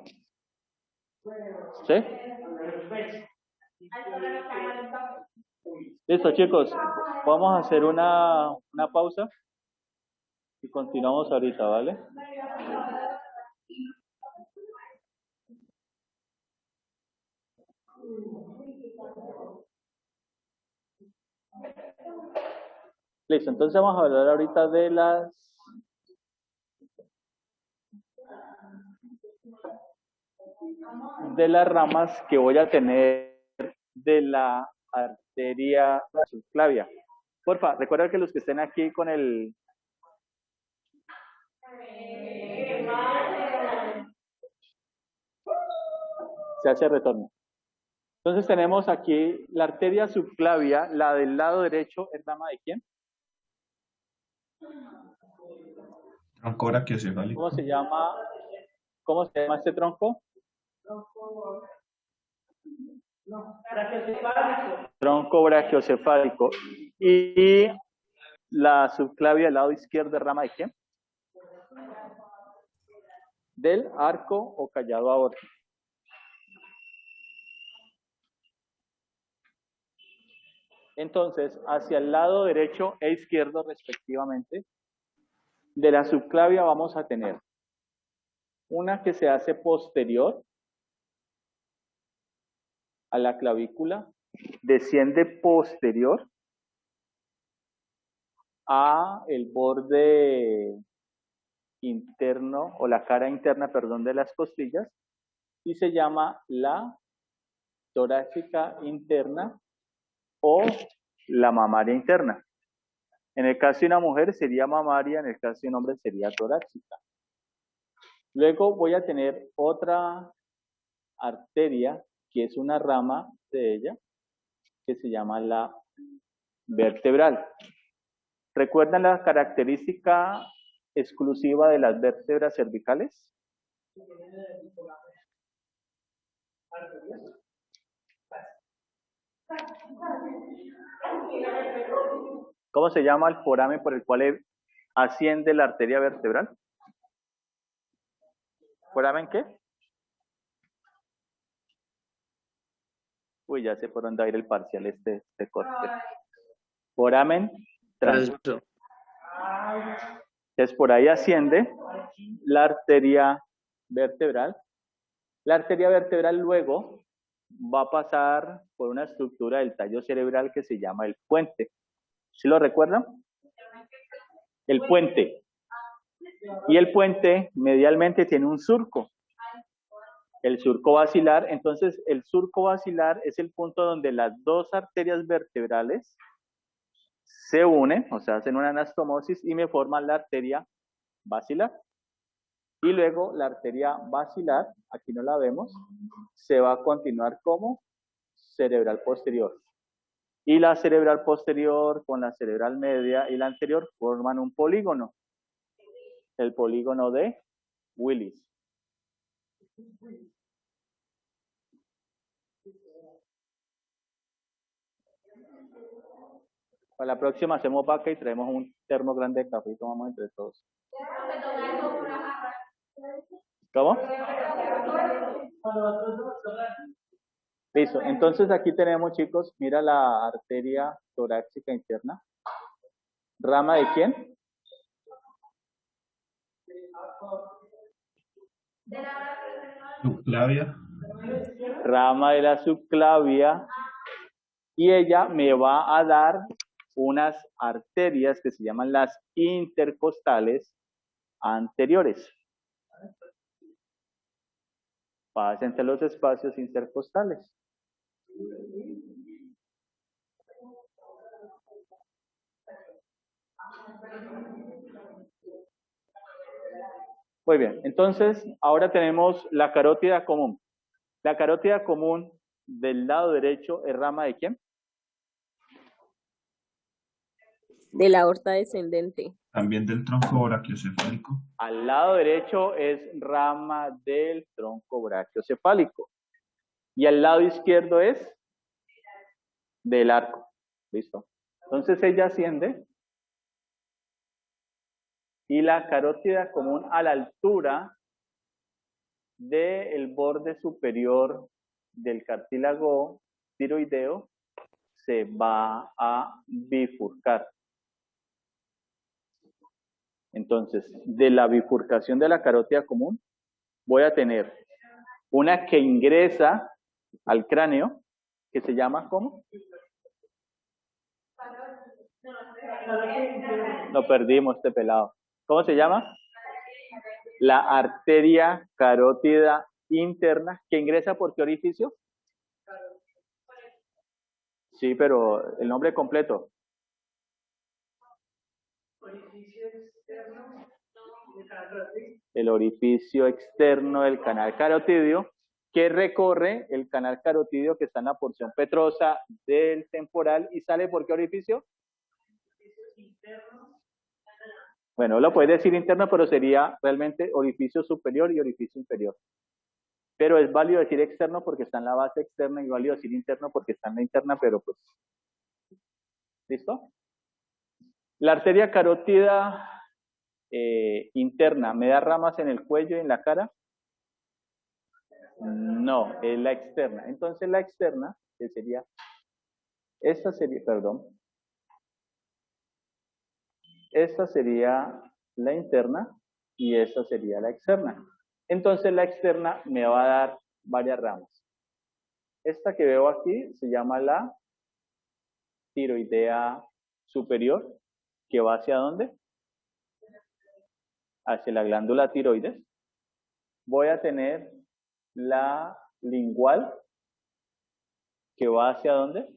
¿Sí? Listo, chicos. Vamos a hacer una pausa y continuamos ahorita, ¿vale? Listo, entonces vamos a hablar ahorita de las ramas que voy a tener de la arteria subclavia. Porfa, recuerda que los que estén aquí con el... Se hace retorno. Entonces tenemos aquí la arteria subclavia, la del lado derecho, ¿es rama de quién? Tronco brachiocefálico. ¿Cómo se llama este tronco? Tronco brachiocefálico. Y la subclavia del lado izquierdo, ¿es rama de quién? Del arco o callado aórtico. Entonces, hacia el lado derecho e izquierdo, respectivamente, de la subclavia vamos a tener una que se hace posterior a la clavícula, desciende posterior a el borde interno o la cara interna, perdón, de las costillas y se llama la torácica interna o la mamaria interna. En el caso de una mujer sería mamaria, en el caso de un hombre sería torácica. Luego voy a tener otra arteria que es una rama de ella que se llama la vertebral. ¿Recuerdan la característica exclusiva de las vértebras cervicales? ¿Cómo se llama el foramen por el cual asciende la arteria vertebral? ¿Foramen qué? Uy, ya sé por dónde va a ir el parcial este corte. Foramen transverso. Entonces por ahí asciende la arteria vertebral. La arteria vertebral luego va a pasar por una estructura del tallo cerebral que se llama el puente. ¿Sí lo recuerdan? El puente. Y el puente medialmente tiene un surco. El surco basilar. Entonces, el surco basilar es el punto donde las dos arterias vertebrales se unen, o sea, hacen una anastomosis y me forman la arteria basilar. Y luego la arteria basilar, aquí no la vemos, se va a continuar como cerebral posterior. Y la cerebral posterior con la cerebral media y la anterior forman un polígono. El polígono de Willis. Para la próxima hacemos vaca y traemos un termo grande de café y tomamos entre todos. ¿Cómo? Listo. Entonces aquí tenemos, chicos, mira la arteria torácica interna. ¿Rama de quién? Subclavia. Rama de la subclavia, y ella me va a dar unas arterias que se llaman las intercostales anteriores. Pasa entre los espacios intercostales. Muy bien, entonces ahora tenemos la carótida común. La carótida común del lado derecho es rama de ¿quién? De la aorta descendente. También del tronco brachiocefálico. Al lado derecho es rama del tronco brachiocefálico. Y al lado izquierdo es del arco. ¿Listo? Entonces ella asciende. Y la carótida común a la altura del borde superior del cartílago tiroideo se va a bifurcar. Entonces, de la bifurcación de la carótida común, voy a tener una que ingresa al cráneo, que se llama, ¿cómo? Lo perdimos, este pelado. ¿Cómo se llama? La arteria carótida interna, que ingresa por qué orificio? Sí, pero el nombre completo. El orificio externo del canal carotidio, que recorre el canal carotidio que está en la porción petrosa del temporal y sale por qué orificio? Bueno, lo puedes decir interno, pero sería realmente orificio superior y orificio inferior. Pero es válido decir externo porque está en la base externa y válido decir interno porque está en la interna, pero pues... ¿Listo? La arteria carótida interna, ¿me da ramas en el cuello y en la cara? No, es la externa. Entonces la externa, que sería... Esta sería, perdón. Esta sería la interna y esta sería la externa. Entonces la externa me va a dar varias ramas. Esta que veo aquí se llama la tiroidea superior, que va hacia ¿dónde? Hacia la glándula tiroides. Voy a tener la lingual, que va hacia ¿dónde?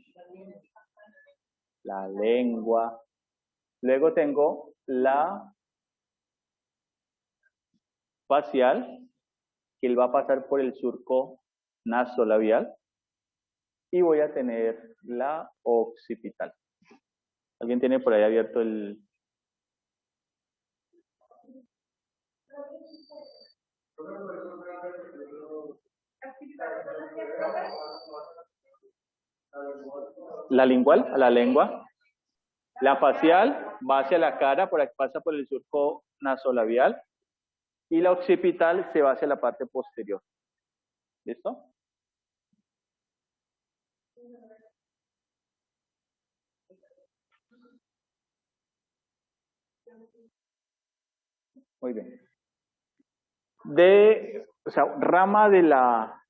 La lengua. Luego tengo la facial, que él va a pasar por el surco nasolabial. Y voy a tener la occipital. ¿Alguien tiene por ahí abierto el...? La lingual, a la lengua. La facial va hacia la cara, por aquí pasa por el surco nasolabial. Y la occipital se va hacia la parte posterior. ¿Listo? Muy bien. Rama de la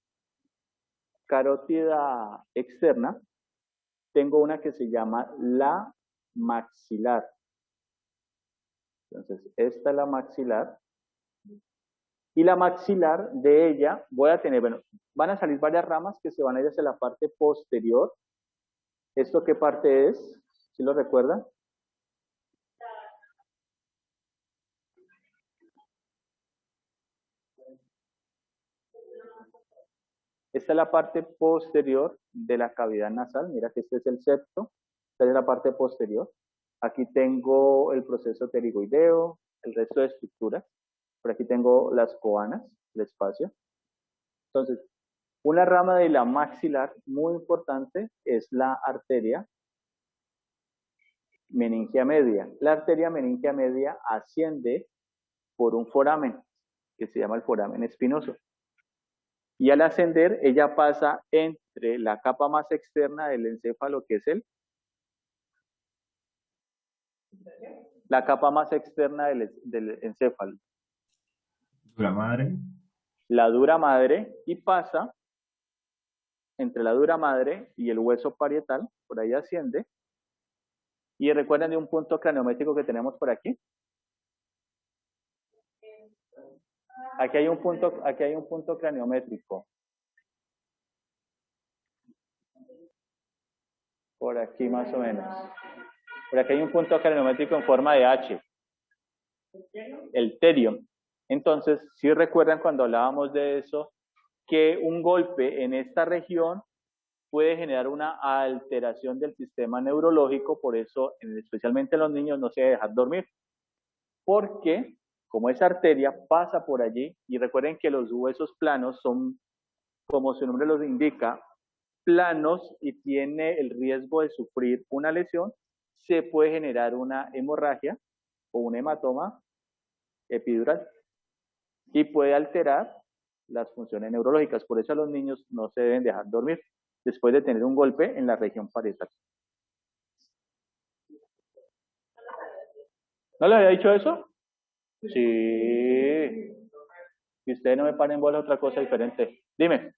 carótida externa, tengo una que se llama la maxilar. Entonces, esta es la maxilar. Y la maxilar de ella, voy a tener, bueno, van a salir varias ramas que se van a ir hacia la parte posterior. ¿Esto qué parte es? ¿Sí lo recuerdan? Esta es la parte posterior de la cavidad nasal. Mira que este es el septo. Esta es la parte posterior. Aquí tengo el proceso pterigoideo, el resto de estructuras. Por aquí tengo las coanas, el espacio. Entonces, una rama de la maxilar muy importante es la arteria meningia media. La arteria meningia media asciende por un foramen que se llama el foramen espinoso. Y al ascender, ella pasa entre la capa más externa del encéfalo, que es la capa más externa del encéfalo. Dura madre. La dura madre y pasa entre la dura madre y el hueso parietal, por ahí asciende. Y recuerden de un punto craniométrico que tenemos por aquí. Aquí hay un punto craniométrico. Por aquí más o menos. Por aquí hay un punto craniométrico en forma de H. El terion. Entonces, si recuerdan cuando hablábamos de eso, que un golpe en esta región puede generar una alteración del sistema neurológico, por eso, especialmente en los niños, no se debe dejar dormir. Porque, como esa arteria pasa por allí, y recuerden que los huesos planos son, como su nombre los indica, planos y tiene el riesgo de sufrir una lesión, se puede generar una hemorragia o un hematoma epidural y puede alterar las funciones neurológicas. Por eso a los niños no se deben dejar dormir después de tener un golpe en la región parietal. ¿No le había dicho eso? Sí. Si ustedes no me paren bola, otra cosa diferente. Dime.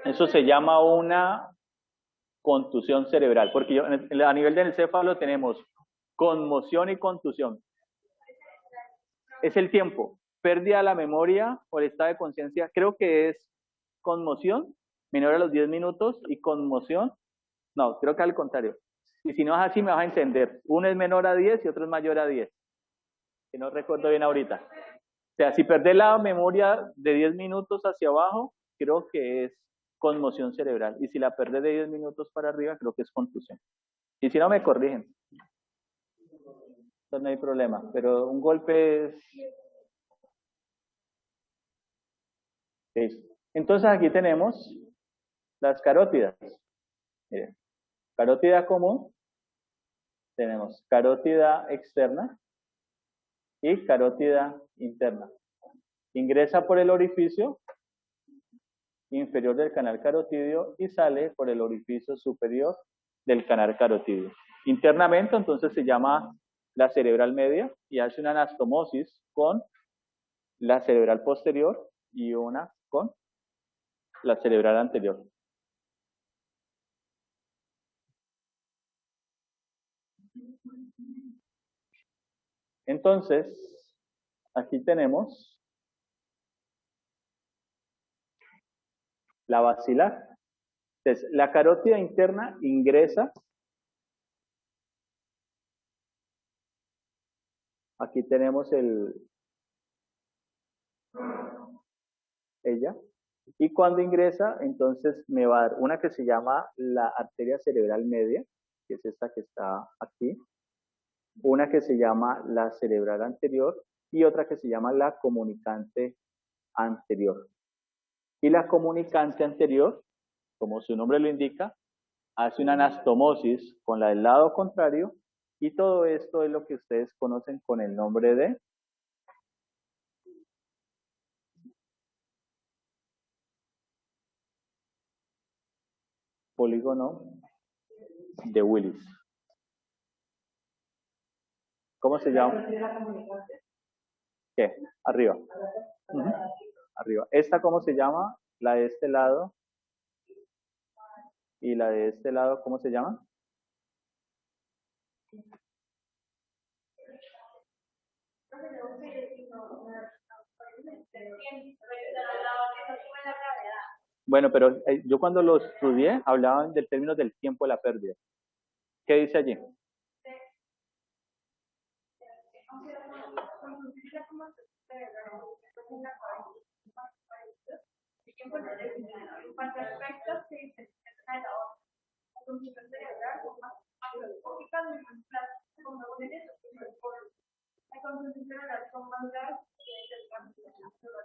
Eso se llama una contusión cerebral, porque a nivel del encéfalo tenemos conmoción y contusión. Es el tiempo, pérdida de la memoria o el estado de conciencia, creo que es conmoción, menor a los 10 minutos, y conmoción, no, creo que al contrario. Y si no es así, me vas a entender. Uno es menor a 10 y otro es mayor a 10. Que no recuerdo bien ahorita. O sea, si perdés la memoria de 10 minutos hacia abajo, creo que es conmoción cerebral. Y si la perdés de 10 minutos para arriba, creo que es contusión. Y si no, me corrigen. Entonces no hay problema. Pero un golpe es... Listo. Entonces aquí tenemos las carótidas. Miren, carótida común. Tenemos carótida externa y carótida interna. Ingresa por el orificio inferior del canal carotidio y sale por el orificio superior del canal carotidio. Internamente, entonces, se llama la cerebral media y hace una anastomosis con la cerebral posterior y una con la cerebral anterior. Entonces, aquí tenemos la basilar. Entonces, la carótida interna ingresa. Aquí tenemos ella. Y cuando ingresa, entonces me va a dar una que se llama la arteria cerebral media, que es esta que está aquí. Una que se llama la cerebral anterior y otra que se llama la comunicante anterior. Y la comunicante anterior, como su nombre lo indica, hace una anastomosis con la del lado contrario y todo esto es lo que ustedes conocen con el nombre de polígono de Willis. ¿Cómo se llama? ¿Qué? Arriba. Arriba. ¿Esta cómo se llama? La de este lado. ¿Y la de este lado cómo se llama? Bueno, pero yo cuando lo estudié hablaban del término del tiempo de la pérdida. ¿Qué dice allí?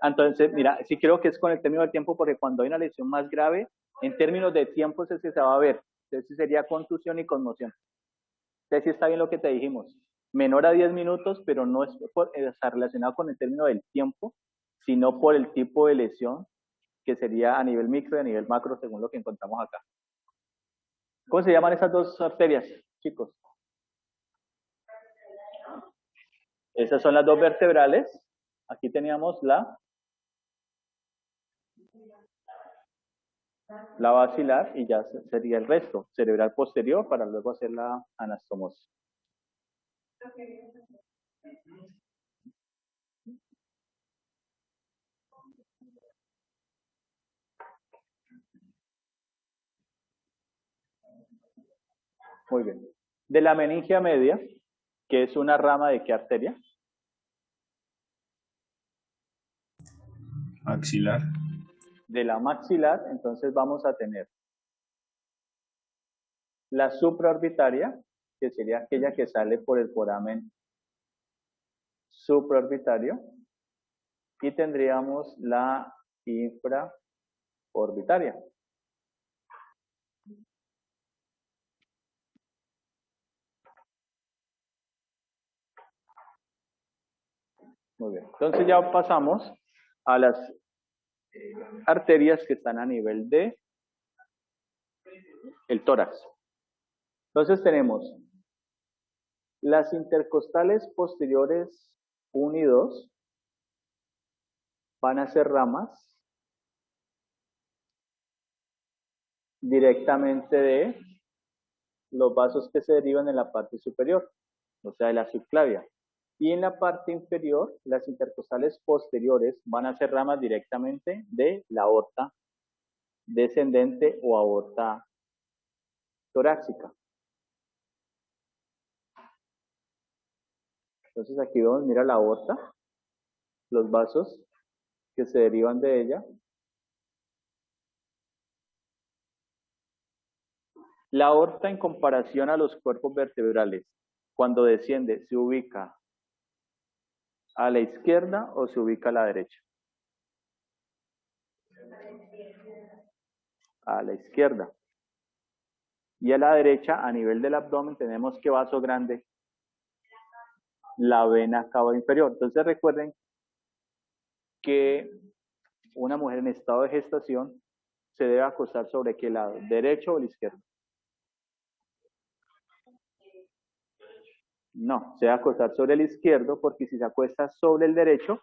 Entonces, mira, sí creo que es con el término del tiempo porque cuando hay una lesión más grave, en términos de tiempo es que se va a ver. Entonces sí sería contusión y conmoción. Entonces sí está bien lo que te dijimos. Menor a 10 minutos, pero no está relacionado con el término del tiempo, sino por el tipo de lesión, que sería a nivel micro y a nivel macro, según lo que encontramos acá. ¿Cómo se llaman esas dos arterias, chicos? Esas son las dos vertebrales. Aquí teníamos la basilar y ya sería el resto, cerebral posterior, para luego hacer la anastomosis. Muy bien. De la meningia media, que es una rama de qué arteria? Axilar. De la maxilar, entonces vamos a tener la supraorbitaria, que sería aquella que sale por el foramen supraorbitario, y tendríamos la infraorbitaria. Muy bien, entonces ya pasamos a las arterias que están a nivel de el tórax. Entonces tenemos las intercostales posteriores 1 y 2, van a ser ramas directamente de los vasos que se derivan en la parte superior, o sea, de la subclavia. Y en la parte inferior, las intercostales posteriores van a ser ramas directamente de la aorta descendente o aorta torácica. Entonces aquí vamos, mira la aorta, los vasos que se derivan de ella. La aorta en comparación a los cuerpos vertebrales, cuando desciende, ¿se ubica a la izquierda o se ubica a la derecha? A la izquierda. Y a la derecha, a nivel del abdomen, tenemos ¿qué vaso grande? La vena cava inferior. Entonces recuerden que una mujer en estado de gestación se debe acostar sobre qué lado, derecho o el izquierdo. No, se debe acostar sobre el izquierdo porque si se acuesta sobre el derecho,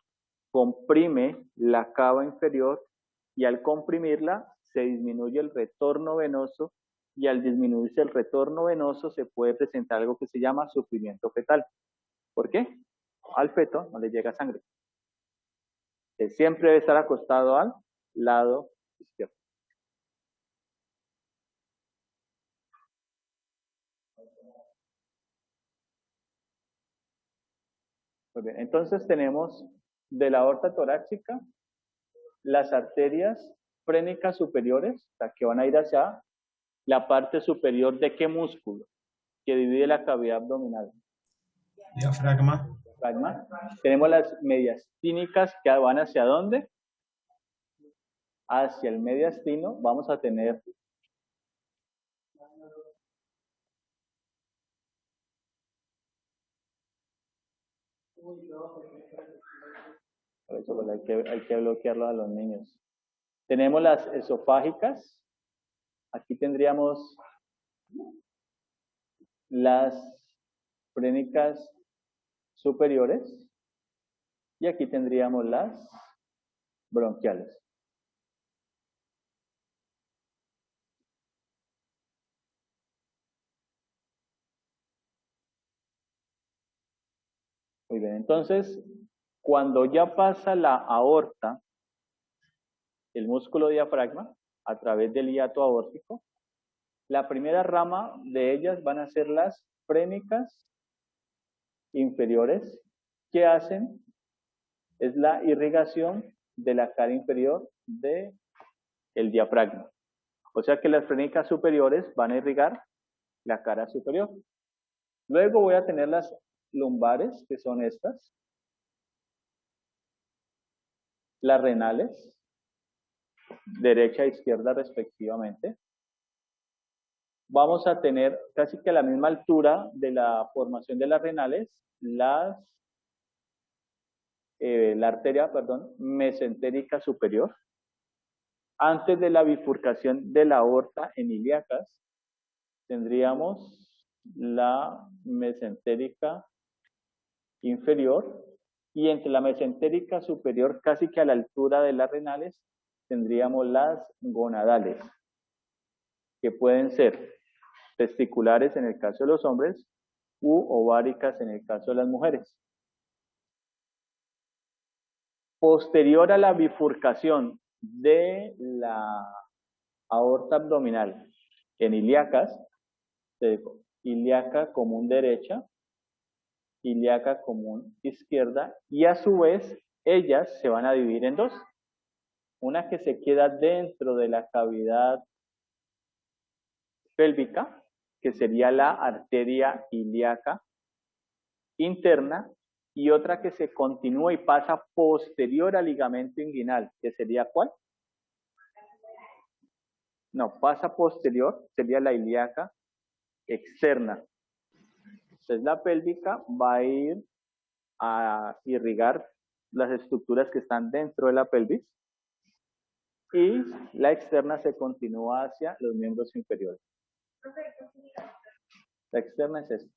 comprime la cava inferior y al comprimirla se disminuye el retorno venoso y al disminuirse el retorno venoso se puede presentar algo que se llama sufrimiento fetal. ¿Por qué? Al feto no le llega sangre. Siempre debe estar acostado al lado izquierdo. Muy bien, entonces tenemos de la aorta torácica las arterias frénicas superiores, o sea, que van a ir hacia la parte superior de qué músculo que divide la cavidad abdominal. Diafragma. Tenemos las mediastínicas que van hacia dónde? Hacia el mediastino vamos a tener por eso pues hay que bloquearlo a los niños. Tenemos las esofágicas. Aquí tendríamos las frénicas superiores y aquí tendríamos las bronquiales. Muy bien, entonces cuando ya pasa la aorta, el músculo diafragma, a través del hiato aórtico, la primera rama de ellas van a ser las frénicas inferiores. ¿Qué hacen? Es la irrigación de la cara inferior del diafragma. O sea que las frénicas superiores van a irrigar la cara superior. Luego voy a tener las lumbares, que son estas. Las renales, derecha e izquierda respectivamente. Vamos a tener casi que a la misma altura de la formación de las renales, la arteria, mesentérica superior. Antes de la bifurcación de la aorta en ilíacas, tendríamos la mesentérica inferior, y entre la mesentérica superior, casi que a la altura de las renales, tendríamos las gonadales, que pueden ser testiculares en el caso de los hombres u ováricas en el caso de las mujeres. Posterior a la bifurcación de la aorta abdominal en ilíacas, ilíaca común derecha, ilíaca común izquierda, y a su vez ellas se van a dividir en dos. Una que se queda dentro de la cavidad pélvica, que sería la arteria ilíaca interna, y otra que se continúa y pasa posterior al ligamento inguinal, que sería ¿cuál? No, pasa posterior, sería la ilíaca externa. Entonces la pélvica va a ir a irrigar las estructuras que están dentro de la pelvis, y la externa se continúa hacia los miembros inferiores. La externa es esta.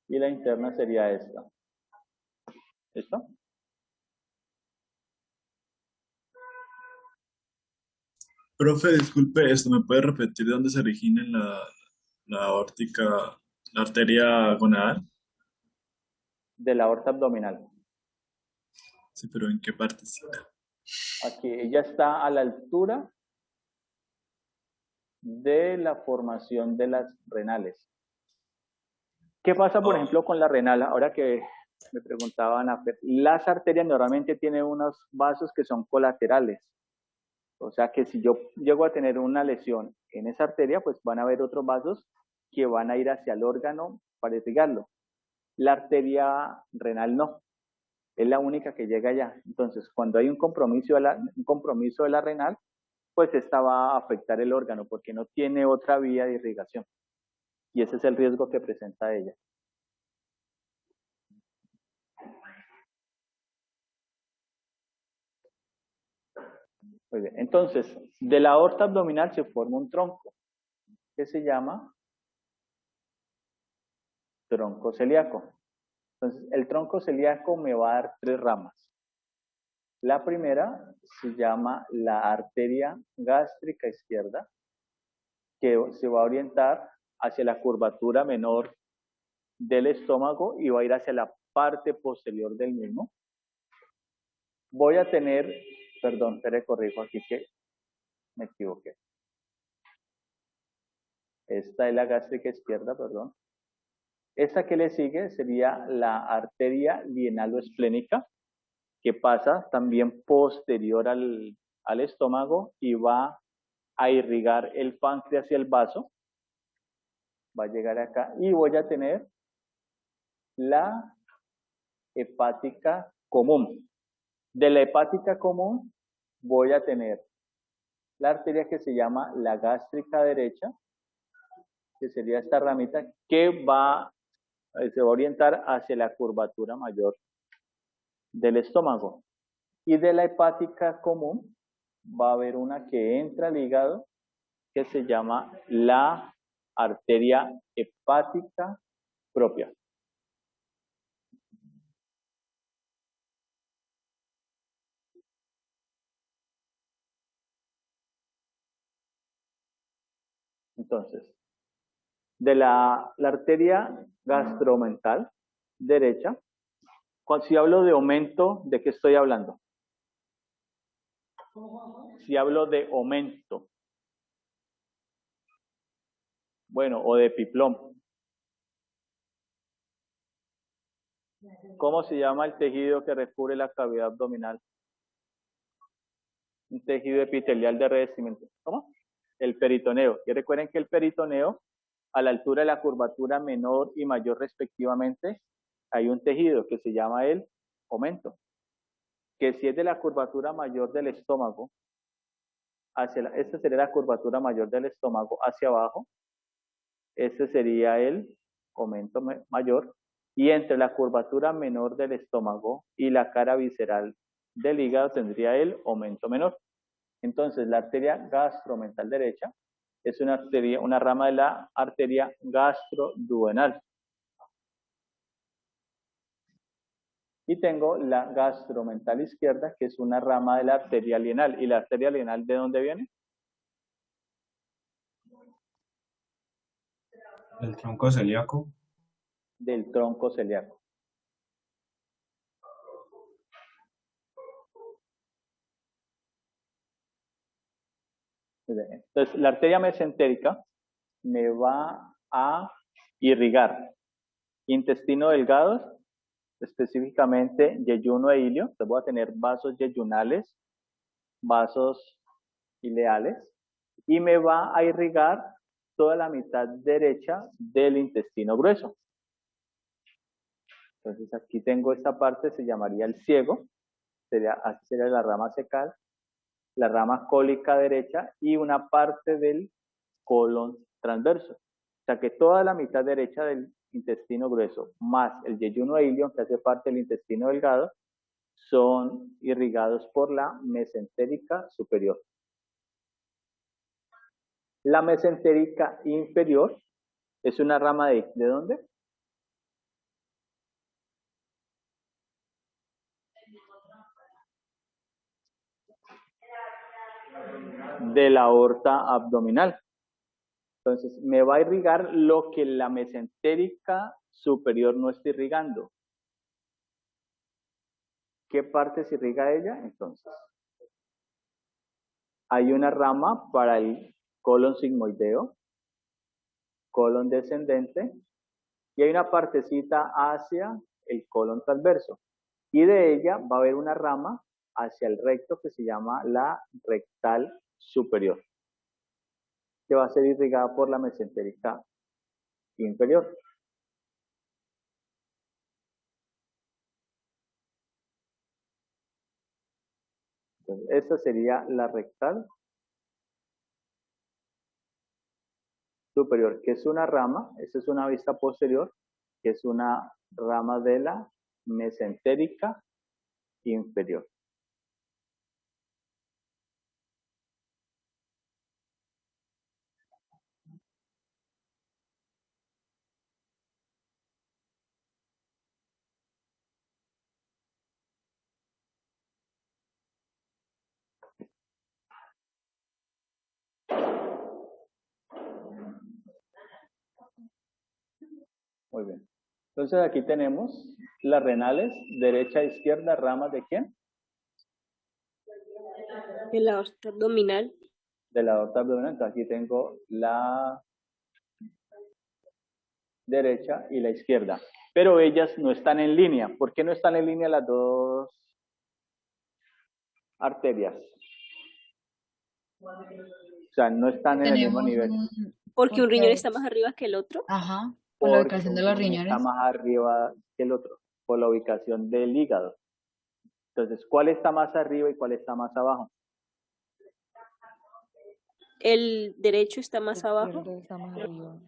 Y la interna sería esta. ¿Listo? Profe, disculpe esto, ¿me puede repetir de dónde se origina la aórtica, la arteria gonadal? De la aorta abdominal. Sí, pero ¿en qué parte está? Aquí, ella está a la altura de la formación de las renales. ¿Qué pasa, por ejemplo, con la renal? Ahora que me preguntaban, las arterias normalmente tienen unos vasos que son colaterales. O sea que si yo llego a tener una lesión en esa arteria, pues van a haber otros vasos que van a ir hacia el órgano para irrigarlo. La arteria renal no, es la única que llega allá. Entonces, cuando hay un compromiso de la renal, pues esta va a afectar el órgano porque no tiene otra vía de irrigación. Y ese es el riesgo que presenta ella. Muy bien. Entonces, de la aorta abdominal se forma un tronco que se llama tronco celíaco. Entonces, el tronco celíaco me va a dar tres ramas. La primera se llama la arteria gástrica izquierda, que se va a orientar hacia la curvatura menor del estómago y va a ir hacia la parte posterior del mismo. Voy a tener, perdón, te corrijo aquí que me equivoqué. Esta es la gástrica izquierda, perdón. Esta que le sigue sería la arteria lienalo-esplénica, que pasa también posterior al estómago y va a irrigar el páncreas y el vaso. Va a llegar acá y voy a tener la hepática común. De la hepática común voy a tener la arteria que se llama la gástrica derecha, que sería esta ramita que se va a orientar hacia la curvatura mayor del estómago. Y de la hepática común va a haber una que entra al hígado que se llama la arteria hepática propia. Entonces, de la arteria gastromental derecha, si hablo de aumento, ¿de qué estoy hablando? Si hablo de aumento, bueno, o de epiplom. ¿Cómo se llama el tejido que recubre la cavidad abdominal? Un tejido epitelial de revestimiento. ¿Cómo? El peritoneo. Y recuerden que el peritoneo, a la altura de la curvatura menor y mayor respectivamente, hay un tejido que se llama el aumento, que si es de la curvatura mayor del estómago, esta sería la curvatura mayor del estómago hacia abajo, este sería el aumento mayor, y entre la curvatura menor del estómago y la cara visceral del hígado tendría el aumento menor. Entonces, la arteria gastromental derecha es una rama de la arteria gastroduodenal. Y tengo la gastromental izquierda, que es una rama de la arteria lienal. ¿Y la arteria lienal de dónde viene? ¿Del tronco celíaco? Del tronco celíaco. Entonces, la arteria mesentérica me va a irrigar intestino delgado, específicamente yeyuno e ilio. Entonces voy a tener vasos yeyunales, vasos ileales, y me va a irrigar toda la mitad derecha del intestino grueso. Entonces aquí tengo esta parte, se llamaría el ciego, así sería la rama cecal, la rama cólica derecha y una parte del colon transverso. O sea que toda la mitad derecha del intestino grueso más el yeyuno e ilio, que hace parte del intestino delgado, son irrigados por la mesentérica superior. La mesentérica inferior es una rama ¿de dónde? De la aorta abdominal. Entonces, me va a irrigar lo que la mesentérica superior no está irrigando. ¿Qué parte se irriga ella? Entonces, hay una rama para el colon sigmoideo, colon descendente, y hay una partecita hacia el colon transverso. Y de ella va a haber una rama hacia el recto que se llama la rectal superior, que va a ser irrigada por la mesentérica inferior. Entonces, esta sería la rectal superior, que es una rama, esta es una vista posterior, que es una rama de la mesentérica inferior. Muy bien. Entonces aquí tenemos las renales, derecha e izquierda, ramas ¿de quién? De la aorta abdominal. De la aorta abdominal. Entonces aquí tengo la derecha y la izquierda. Pero ellas no están en línea. ¿Por qué no están en línea las dos arterias? O sea, no están en el mismo nivel. Porque un riñón está más arriba que el otro. Ajá, por la Porque ubicación de un los riñón riñones. está más arriba que el otro, por la ubicación del hígado. Entonces, ¿cuál está más arriba y cuál está más abajo? El derecho está más abajo. Está más arriba.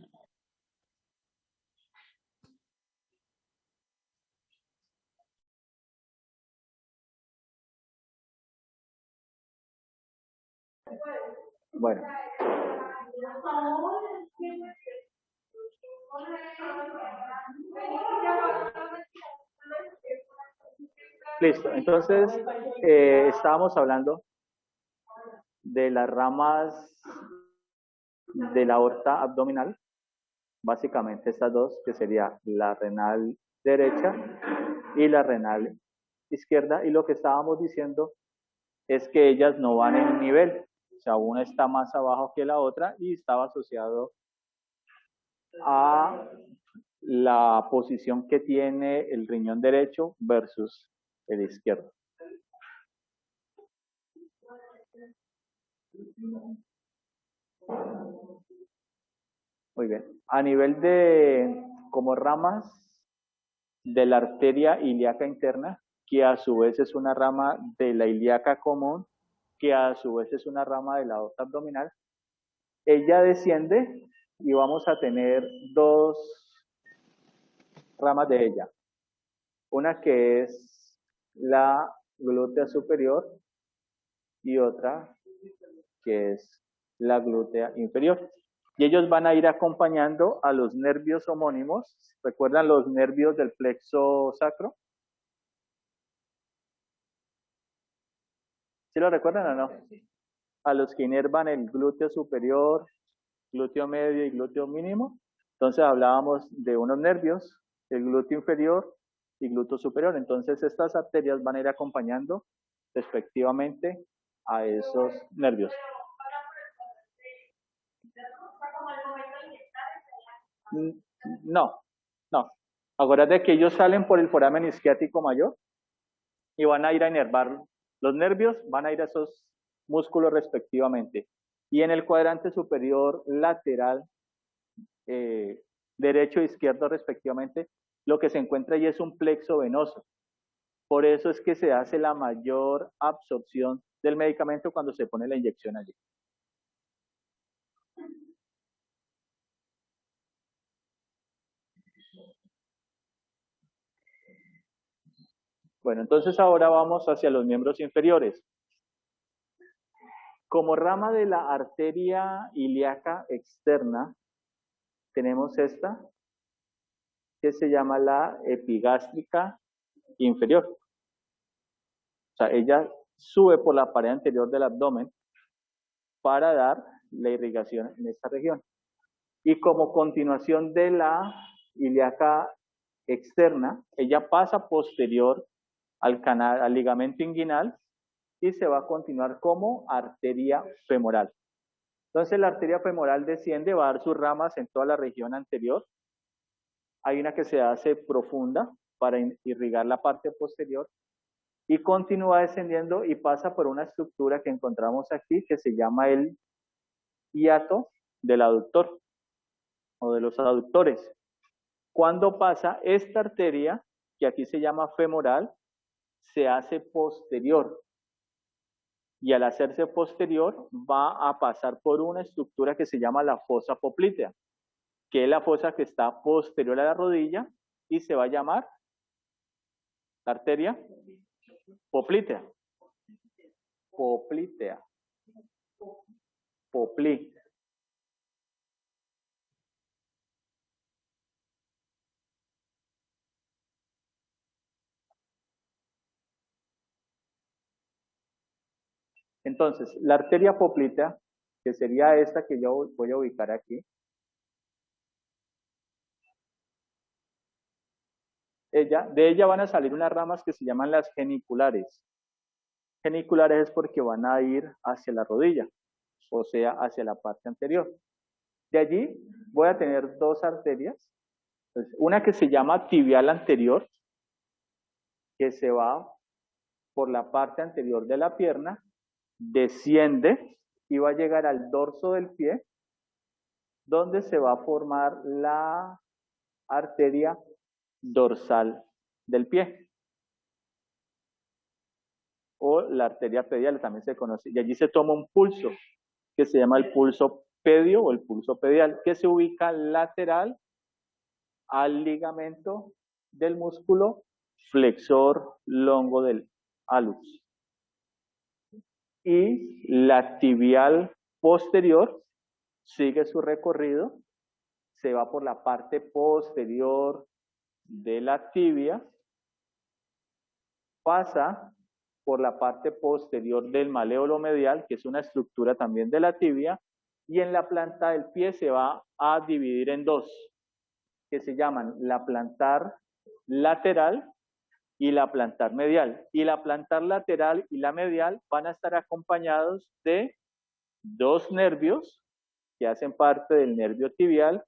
Bueno. Listo, entonces estábamos hablando de las ramas de la aorta abdominal, básicamente estas dos, que sería la renal derecha y la renal izquierda, y lo que estábamos diciendo es que ellas no van en nivel, o sea, una está más abajo que la otra y estaba asociado a la posición que tiene el riñón derecho versus el izquierdo. Muy bien. A nivel de como ramas de la arteria ilíaca interna, que a su vez es una rama de la ilíaca común, que a su vez es una rama de la aorta abdominal, ella desciende y vamos a tener dos ramas de ella. Una que es la glútea superior y otra que es la glútea inferior. Y ellos van a ir acompañando a los nervios homónimos. ¿Recuerdan los nervios del plexo sacro? ¿Sí lo recuerdan o no? A los que inervan el glúteo superior, glúteo medio y glúteo mínimo. Entonces hablábamos de unos nervios, el glúteo inferior y glúteo superior. Entonces estas arterias van a ir acompañando respectivamente a esos nervios. No. Acuérdate que ellos salen por el foramen isquiático mayor y van a ir a inervar los nervios, van a ir a esos músculos respectivamente. Y en el cuadrante superior lateral, derecho e izquierdo respectivamente, lo que se encuentra allí es un plexo venoso. Por eso es que se hace la mayor absorción del medicamento cuando se pone la inyección allí. Bueno, entonces ahora vamos hacia los miembros inferiores. Como rama de la arteria ilíaca externa, tenemos esta, que se llama la epigástrica inferior. O sea, ella sube por la pared anterior del abdomen para dar la irrigación en esta región. Y como continuación de la ilíaca externa, ella pasa posterior al canal, al ligamento inguinal y se va a continuar como arteria femoral. Entonces la arteria femoral desciende, va a dar sus ramas en toda la región anterior. Hay una que se hace profunda para irrigar la parte posterior y continúa descendiendo y pasa por una estructura que encontramos aquí que se llama el hiato del aductor o de los aductores. Cuando pasa esta arteria, que aquí se llama femoral, se hace posterior. Y al hacerse posterior va a pasar por una estructura que se llama la fosa poplitea, que es la fosa que está posterior a la rodilla y se va a llamar la arteria poplitea. Poplitea. Popli. Entonces, la arteria poplitea, que sería esta que yo voy a ubicar aquí, de ella van a salir unas ramas que se llaman las geniculares. Geniculares es porque van a ir hacia la rodilla, o sea, hacia la parte anterior. De allí voy a tener dos arterias, una que se llama tibial anterior, que se va por la parte anterior de la pierna, desciende y va a llegar al dorso del pie, donde se va a formar la arteria dorsal del pie, o la arteria pedial, también se conoce, y allí se toma un pulso, que se llama el pulso pedio o el pulso pedial, que se ubica lateral al ligamento del músculo flexor longo del hallux. Y la tibial posterior sigue su recorrido, se va por la parte posterior de la tibia, pasa por la parte posterior del maléolo medial, que es una estructura también de la tibia, y en la planta del pie se va a dividir en dos, que se llaman la plantar lateral y la plantar medial. Y la plantar lateral y la medial van a estar acompañados de dos nervios que hacen parte del nervio tibial,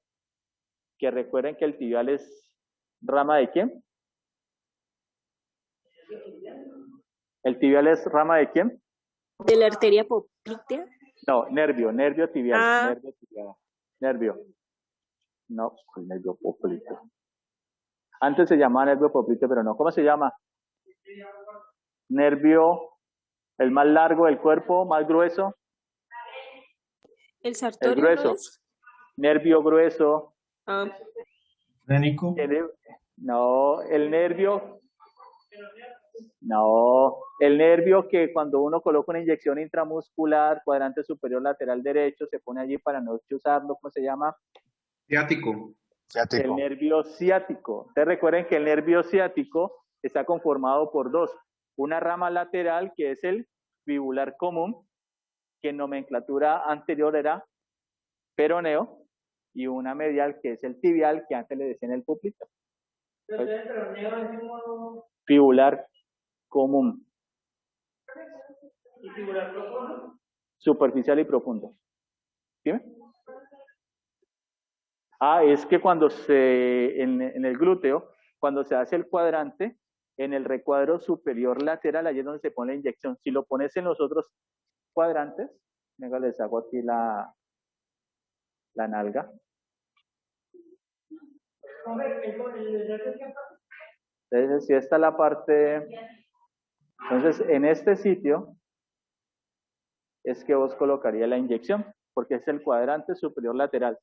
que recuerden que el tibial es rama ¿de quién? ¿El tibial es rama de quién? ¿De la arteria poplitea? No, nervio tibial, Ah. nervio. No, el nervio popliteo. Antes se llamaba nervio popliteo, pero no. ¿Cómo se llama? Nervio, el más largo del cuerpo, más grueso. ¿El sartorio? El grueso. ¿No es? Nervio grueso. Ah. ¿Clínico? No, el nervio. No, el nervio que cuando uno coloca una inyección intramuscular, cuadrante superior lateral derecho, se pone allí para no usarlo, ¿cómo se llama? Ciático. El nervio ciático. Ustedes recuerden que el nervio ciático está conformado por dos. Una rama lateral, que es el fibular común, que en nomenclatura anterior era peroneo, y una medial, que es el tibial, que antes le decían el puplito. Fibular común. ¿Y fibular profundo? Superficial y profundo. ¿Dime? Es que cuando en el glúteo, cuando se hace el cuadrante, en el recuadro superior lateral, allí es donde se pone la inyección. Si lo pones en los otros cuadrantes, venga, les hago aquí la nalga. Entonces, si esta es la parte, entonces en este sitio es que vos colocaría la inyección, porque es el cuadrante superior lateral.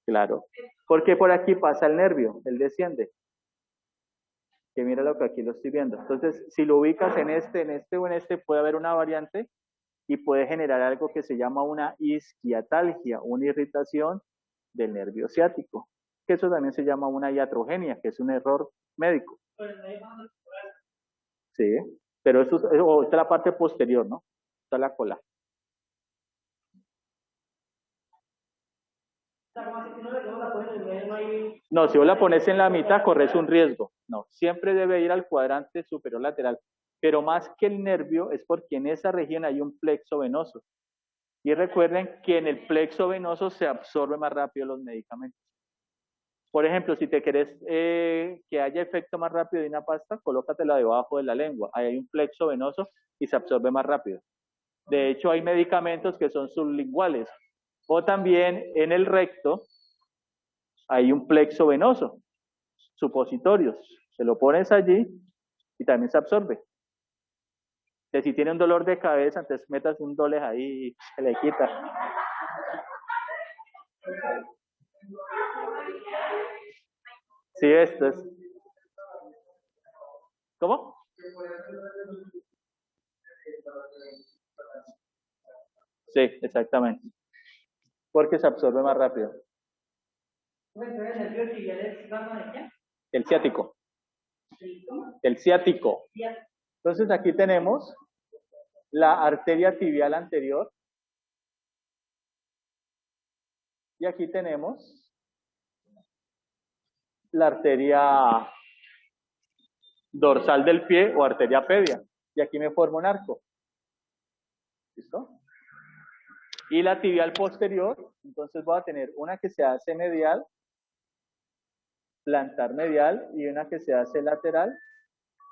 Claro, porque por aquí pasa el nervio, él desciende. Que mira lo que aquí lo estoy viendo. Entonces, si lo ubicas en este o en este, puede haber una variante y puede generar algo que se llama una isquiatalgia, una irritación del nervio ciático, que eso también se llama una iatrogenia, que es un error médico. Sí, pero esta es la parte posterior, ¿no? Esta es la cola. No, si vos la pones en la mitad, corres un riesgo. No, siempre debe ir al cuadrante superior lateral. Pero más que el nervio es porque en esa región hay un plexo venoso. Y recuerden que en el plexo venoso se absorbe más rápido los medicamentos. Por ejemplo, si te querés que haya efecto más rápido de una pasta, colócatela debajo de la lengua. Ahí hay un plexo venoso y se absorbe más rápido. De hecho, hay medicamentos que son sublinguales. O también en el recto hay un plexo venoso, supositorios. Se lo pones allí y también se absorbe. Entonces, si tiene un dolor de cabeza, entonces metas un Dolex ahí y se le quita. Sí, esto es. ¿Cómo? Sí, exactamente. Porque se absorbe más rápido. El ciático. El ciático. Entonces aquí tenemos la arteria tibial anterior. Y aquí tenemos la arteria dorsal del pie o arteria pedia. Y aquí me formo un arco. ¿Listo? Y la tibial posterior, entonces voy a tener una que se hace medial, plantar medial, y una que se hace lateral,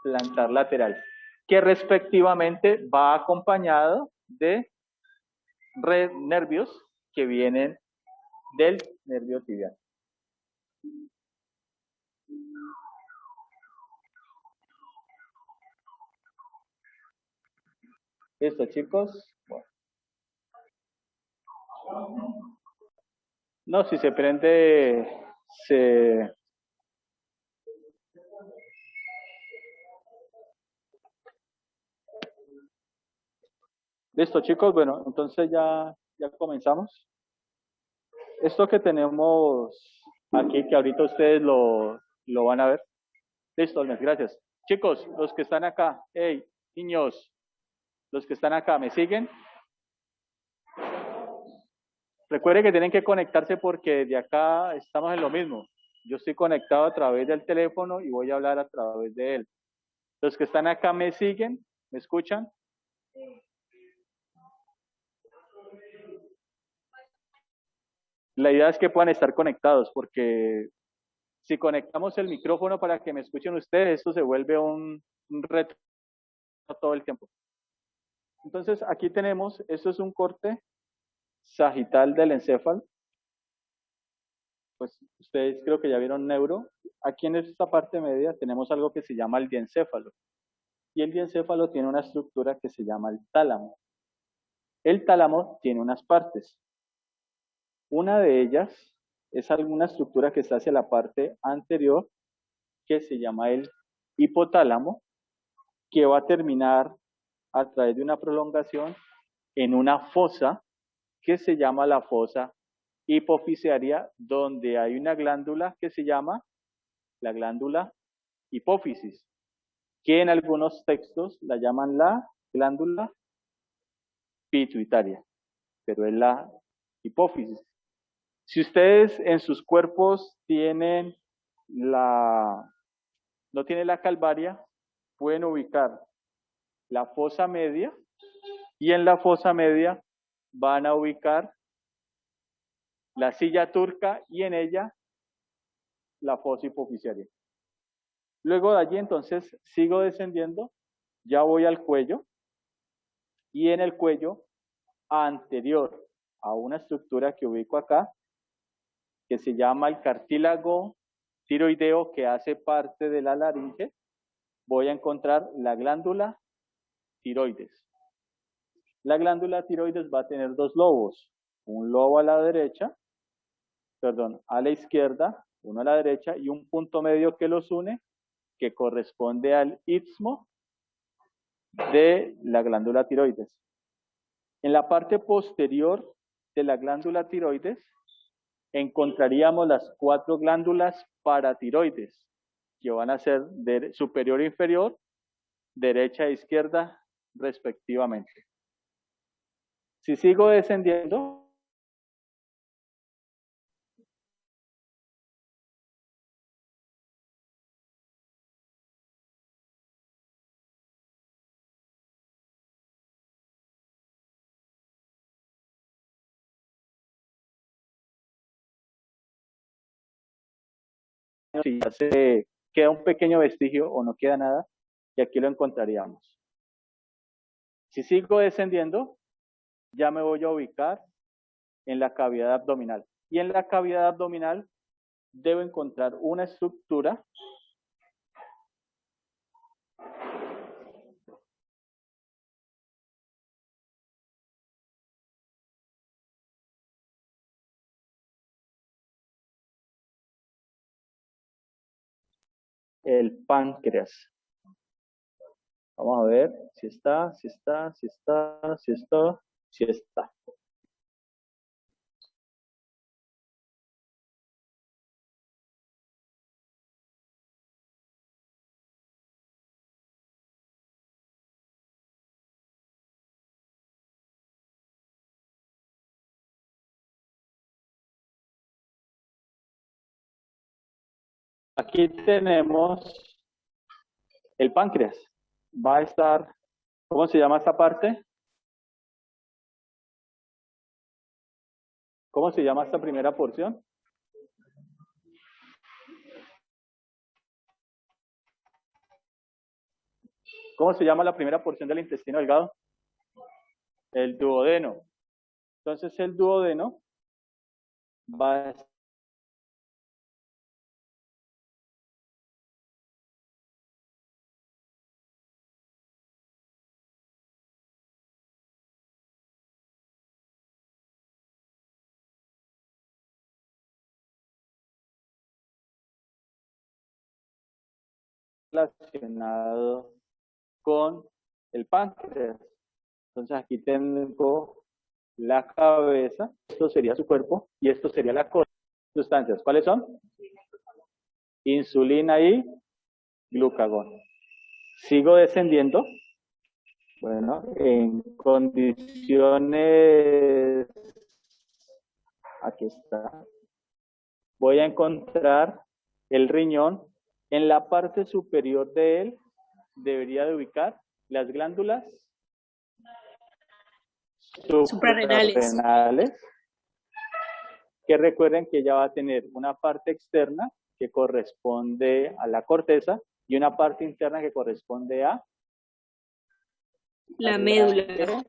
plantar lateral, que respectivamente va acompañado de nervios que vienen del nervio tibial. ¿Listo, chicos? Bueno. No, si se prende, se... Listo, chicos, bueno, entonces ya comenzamos. Esto que tenemos aquí, que ahorita ustedes lo van a ver. Listo, gracias. Chicos, los que están acá, hey, niños, los que están acá, ¿me siguen? Recuerden que tienen que conectarse porque de acá estamos en lo mismo. Yo estoy conectado a través del teléfono y voy a hablar a través de él. Los que están acá, ¿me siguen? ¿Me escuchan? La idea es que puedan estar conectados porque si conectamos el micrófono para que me escuchen ustedes, esto se vuelve un reto todo el tiempo. Entonces, aquí tenemos, esto es un corte sagital del encéfalo. Pues ustedes creo que ya vieron neuro. Aquí en esta parte media tenemos algo que se llama el diencéfalo. Y el diencéfalo tiene una estructura que se llama el tálamo. El tálamo tiene unas partes. Una de ellas es alguna estructura que está hacia la parte anterior que se llama el hipotálamo, que va a terminar a través de una prolongación en una fosa que se llama la fosa hipofisiaria, donde hay una glándula que se llama la glándula hipófisis, que en algunos textos la llaman la glándula pituitaria, pero es la hipófisis. Si ustedes en sus cuerpos tienen no tienen la calvaria, pueden ubicar la fosa media, y en la fosa media van a ubicar la silla turca y en ella la fosa hipofisiaria. Luego de allí entonces sigo descendiendo, ya voy al cuello, y en el cuello anterior a una estructura que ubico acá, que se llama el cartílago tiroideo, que hace parte de la laringe, voy a encontrar la glándula tiroides. La glándula tiroides va a tener dos lobos, un lobo a la derecha, a la izquierda, uno a la derecha, y un punto medio que los une, que corresponde al istmo de la glándula tiroides. En la parte posterior de la glándula tiroides encontraríamos las 4 glándulas paratiroides, que van a ser de superior e inferior, derecha e izquierda, respectivamente. Si sigo descendiendo, si ya se queda un pequeño vestigio o no queda nada, y aquí lo encontraríamos. Si sigo descendiendo, ya me voy a ubicar en la cavidad abdominal. Y en la cavidad abdominal debo encontrar una estructura el páncreas. Vamos a ver si está. Aquí tenemos el páncreas. Va a estar, ¿cómo se llama esta parte? ¿Cómo se llama esta primera porción? ¿Cómo se llama la primera porción del intestino delgado? El duodeno. Entonces el duodeno va a relacionado con el páncreas. Entonces aquí tengo la cabeza, esto sería su cuerpo y esto sería la cola. Sustancias, ¿cuáles son? Insulina y glucagón. Sigo descendiendo. Bueno, en condiciones, aquí está. Voy a encontrar el riñón. En la parte superior de él debería de ubicar las glándulas suprarrenales, que recuerden que ella va a tener una parte externa que corresponde a la corteza y una parte interna que corresponde a la médula.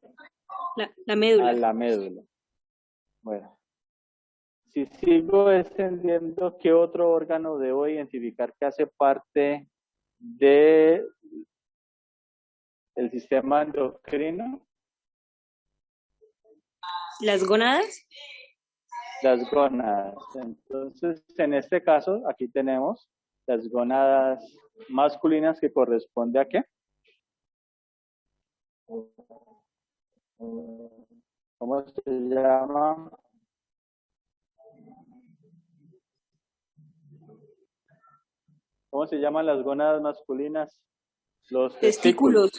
La médula. A la médula. Bueno, si sigo descendiendo, ¿qué otro órgano debo identificar que hace parte del sistema endocrino? ¿Las gónadas? Las gónadas. Entonces, en este caso, aquí tenemos las gónadas masculinas que corresponde a qué? ¿Cómo se llama? ¿Cómo se llaman las gónadas masculinas? Los testículos.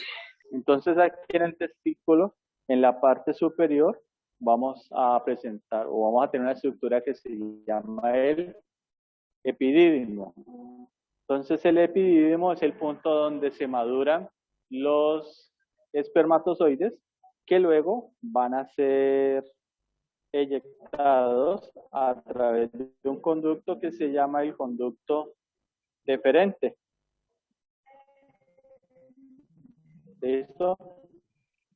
Entonces aquí en el testículo, en la parte superior, vamos a presentar o vamos a tener una estructura que se llama el epidídimo. Entonces el epidídimo es el punto donde se maduran los espermatozoides que luego van a ser eyectados a través de un conducto que se llama el conducto deferente. ¿Listo?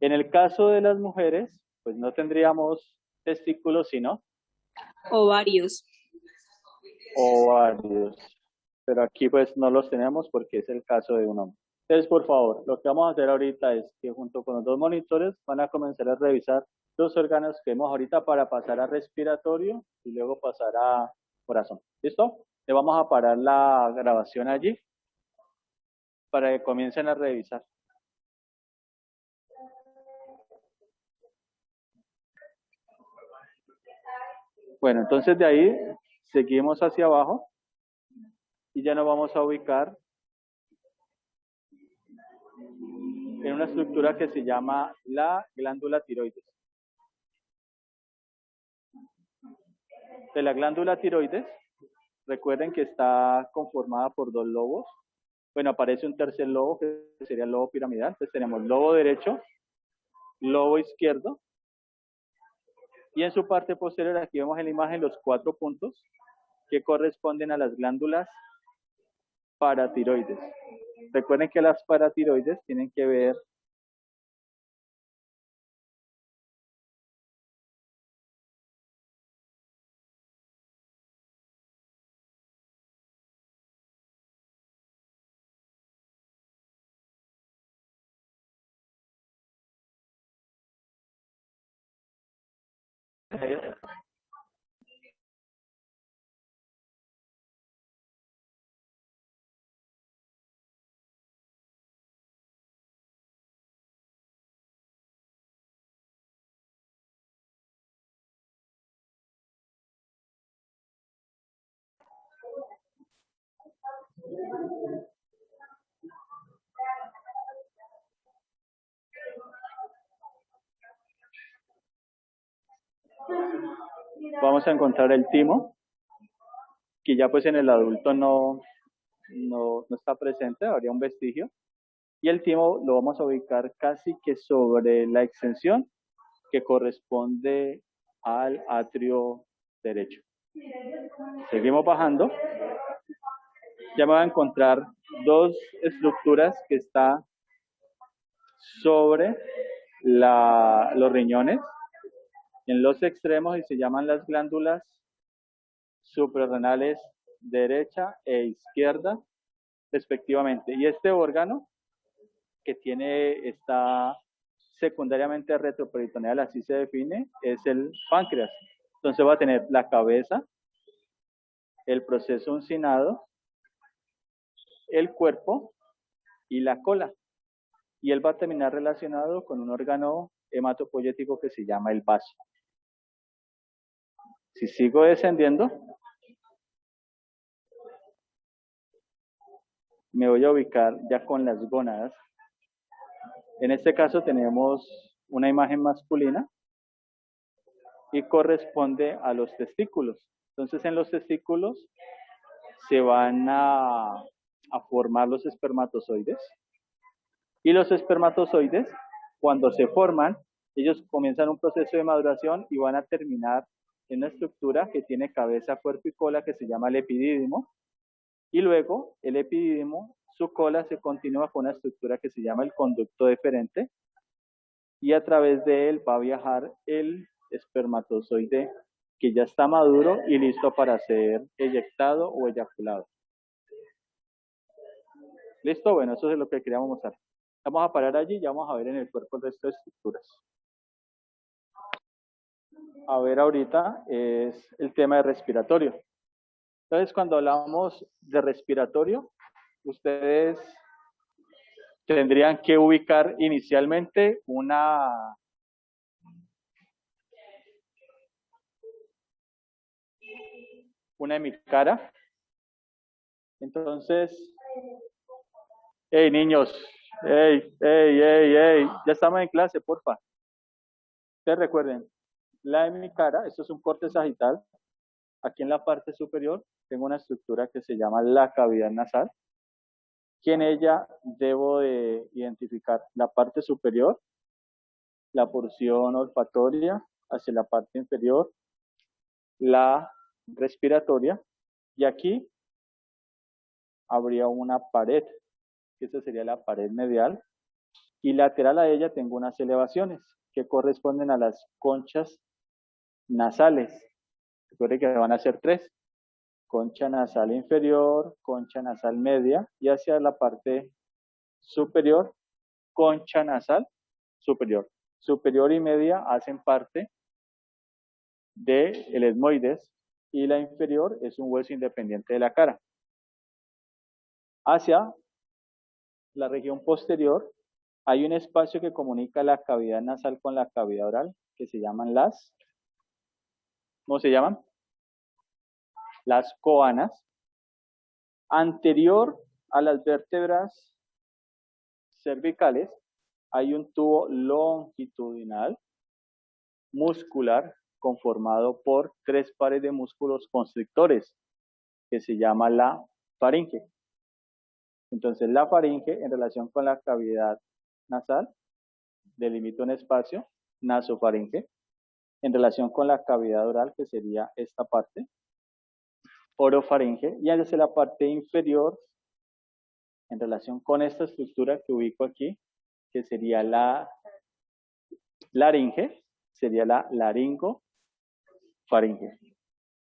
En el caso de las mujeres, pues no tendríamos testículos, sino Ovarios. ovarios. Pero aquí pues no los tenemos porque es el caso de un hombre. Entonces, por favor, lo que vamos a hacer ahorita es que junto con los dos monitores van a comenzar a revisar los órganos que vemos ahorita para pasar a respiratorio y luego pasar a corazón. ¿Listo? Le vamos a parar la grabación allí para que comiencen a revisar. Bueno, entonces de ahí seguimos hacia abajo y ya nos vamos a ubicar en una estructura que se llama la glándula tiroides. De la glándula tiroides, recuerden que está conformada por dos lobos. Bueno, aparece un tercer lobo que sería el lobo piramidal. Entonces tenemos lobo derecho, lobo izquierdo. Y en su parte posterior, aquí vemos en la imagen los 4 puntos que corresponden a las glándulas paratiroides. Recuerden que las paratiroides tienen que ver vamos a encontrar el timo, que ya pues en el adulto no está presente, habría un vestigio. Y el timo lo vamos a ubicar casi que sobre la extensión que corresponde al atrio derecho. Seguimos bajando. Ya me voy a encontrar dos estructuras que están sobre los riñones en los extremos y se llaman las glándulas suprarrenales derecha e izquierda respectivamente. Y este órgano que está secundariamente retroperitoneal, así se define, es el páncreas. Entonces va a tener la cabeza, el proceso uncinado, el cuerpo y la cola. Y él va a terminar relacionado con un órgano hematopoyético que se llama el vaso. Si sigo descendiendo, me voy a ubicar ya con las gónadas. En este caso tenemos una imagen masculina y corresponde a los testículos. Entonces en los testículos se van a formar los espermatozoides. Y los espermatozoides, cuando se forman, ellos comienzan un proceso de maduración y van a terminar en una estructura que tiene cabeza, cuerpo y cola que se llama el epidídimo. Y luego el epidídimo, su cola se continúa con una estructura que se llama el conducto deferente. Y a través de él va a viajar el espermatozoide que ya está maduro y listo para ser eyectado o eyaculado. ¿Listo? Bueno, eso es lo que queríamos mostrar. Vamos a parar allí y ya vamos a ver en el cuerpo el resto de estructuras. A ver ahorita es el tema de respiratorio. Entonces, cuando hablamos de respiratorio, ustedes tendrían que ubicar inicialmente una hemicara. Entonces, hey niños, hey, ya estamos en clase, porfa. Ustedes recuerden, la hemicara, esto es un corte sagital. Aquí en la parte superior tengo una estructura que se llama la cavidad nasal, que en ella debo de identificar la parte superior, la porción olfatoria hacia la parte inferior, la respiratoria, y aquí habría una pared, que esta sería la pared medial, y lateral a ella tengo unas elevaciones que corresponden a las conchas nasales. Recuerden que van a ser 3. Concha nasal inferior, concha nasal media, y hacia la parte superior, concha nasal superior. Superior y media hacen parte del etmoides, y la inferior es un hueso independiente de la cara. Hacia la región posterior hay un espacio que comunica la cavidad nasal con la cavidad oral, que se llaman ¿cómo se llaman? Las coanas. Anterior a las vértebras cervicales hay un tubo longitudinal muscular conformado por 3 pares de músculos constrictores, que se llama la faringe. Entonces la faringe, en relación con la cavidad nasal, delimita un espacio, nasofaringe. En relación con la cavidad oral, que sería esta parte, orofaringe, y hacia la parte inferior, en relación con esta estructura que ubico aquí, que sería la laringe, sería la laringofaringe.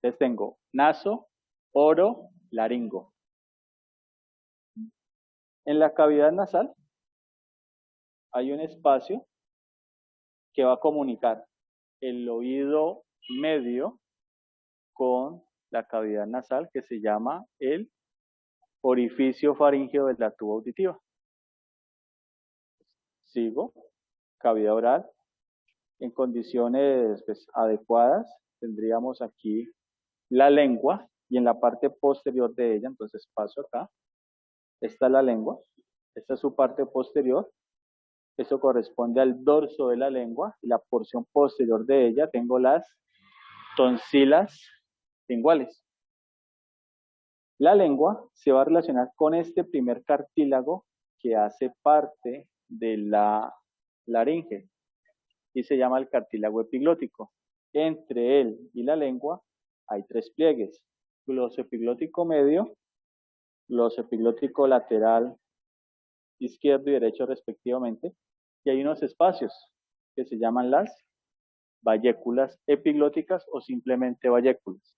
Entonces tengo naso, oro, laringo. En la cavidad nasal hay un espacio que va a comunicar el oído medio con la cavidad nasal, que se llama el orificio faríngeo de la tuba auditiva. Sigo, cavidad oral. En condiciones adecuadas tendríamos aquí la lengua, y en la parte posterior de ella, entonces paso acá, esta es la lengua, esta es su parte posterior, eso corresponde al dorso de la lengua, y la porción posterior de ella tengo las tonsilas linguales. La lengua se va a relacionar con este primer cartílago que hace parte de la laringe y se llama el cartílago epiglótico. Entre él y la lengua hay 3 pliegues: gloso epiglótico medio, gloso epiglótico lateral izquierdo y derecho respectivamente, y hay unos espacios que se llaman las valléculas epiglóticas o simplemente valléculas.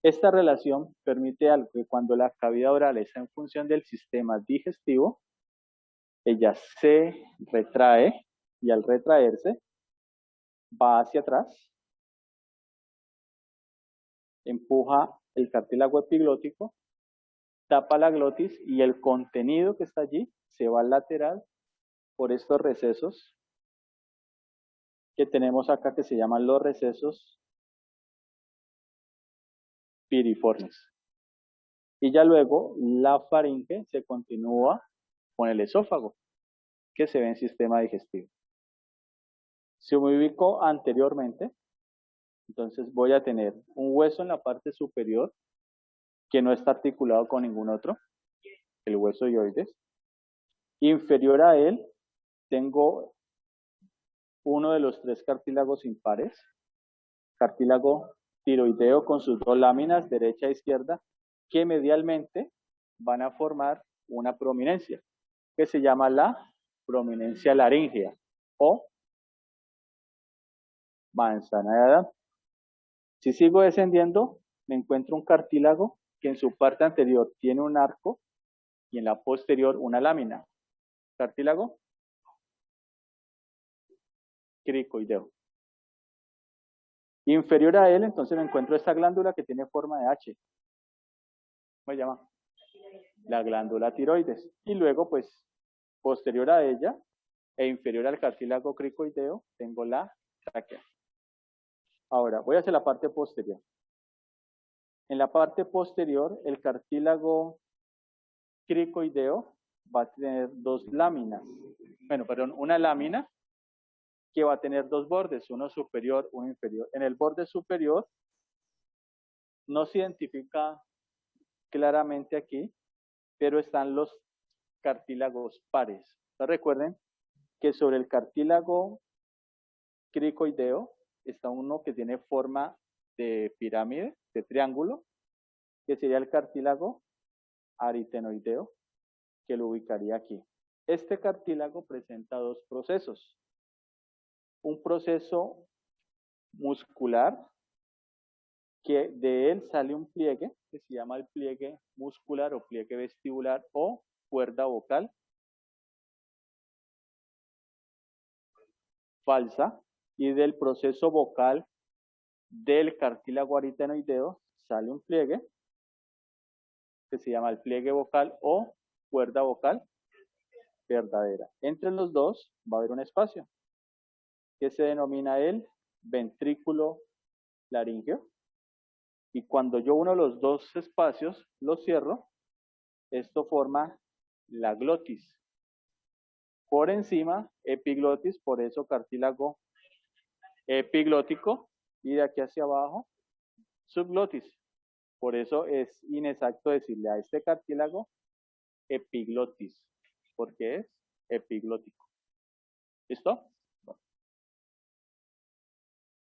Esta relación permite algo, que cuando la cavidad oral está en función del sistema digestivo, ella se retrae, y al retraerse va hacia atrás, empuja el cartílago epiglótico, tapa la glotis, y el contenido que está allí se va al lateral por estos recesos que tenemos acá, que se llaman los recesos piriformes. Y ya luego la faringe se continúa con el esófago, que se ve en sistema digestivo. Si me ubico anteriormente, entonces voy a tener un hueso en la parte superior que no está articulado con ningún otro, el hueso hioides. Inferior a él tengo uno de los 3 cartílagos impares, cartílago tiroideo con sus 2 láminas, derecha e izquierda, que medialmente van a formar una prominencia, que se llama la prominencia laríngea o manzana de Adán. Si sigo descendiendo, me encuentro un cartílago que en su parte anterior tiene un arco y en la posterior una lámina. Cartílago cricoideo. Inferior a él, entonces me encuentro esta glándula que tiene forma de H. ¿Cómo se llama? La glándula tiroides. Y luego, pues, posterior a ella e inferior al cartílago cricoideo, tengo la tráquea. Ahora, voy hacia la parte posterior. En la parte posterior, el cartílago cricoideo va a tener dos láminas. Bueno, perdón, una lámina que va a tener dos bordes, uno superior, uno inferior. En el borde superior no se identifica claramente aquí, pero están los cartílagos pares. Entonces, recuerden que sobre el cartílago cricoideo está uno que tiene forma de pirámide, de triángulo, que sería el cartílago aritenoideo, que lo ubicaría aquí. Este cartílago presenta dos procesos. Un proceso muscular, que de él sale un pliegue, que se llama el pliegue muscular o pliegue vestibular o cuerda vocal falsa, y del proceso vocal del cartílago aritenoideo sale un pliegue que se llama el pliegue vocal o cuerda vocal verdadera. Entre los dos va a haber un espacio que se denomina el ventrículo laríngeo, y cuando yo uno los dos espacios, los cierro, esto forma la glotis. Por encima, epiglotis, por eso cartílago epiglótico, y de aquí hacia abajo, subglotis. Por eso es inexacto decirle a este cartílago epiglotis, porque es epiglótico. ¿Listo? Bueno.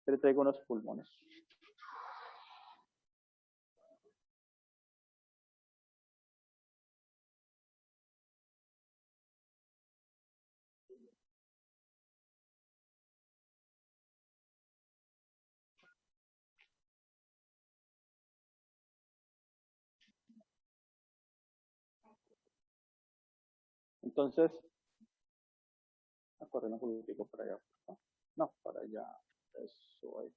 Le traigo unos pulmones. Entonces, a correr un poquitico para allá. No, para allá. Eso es.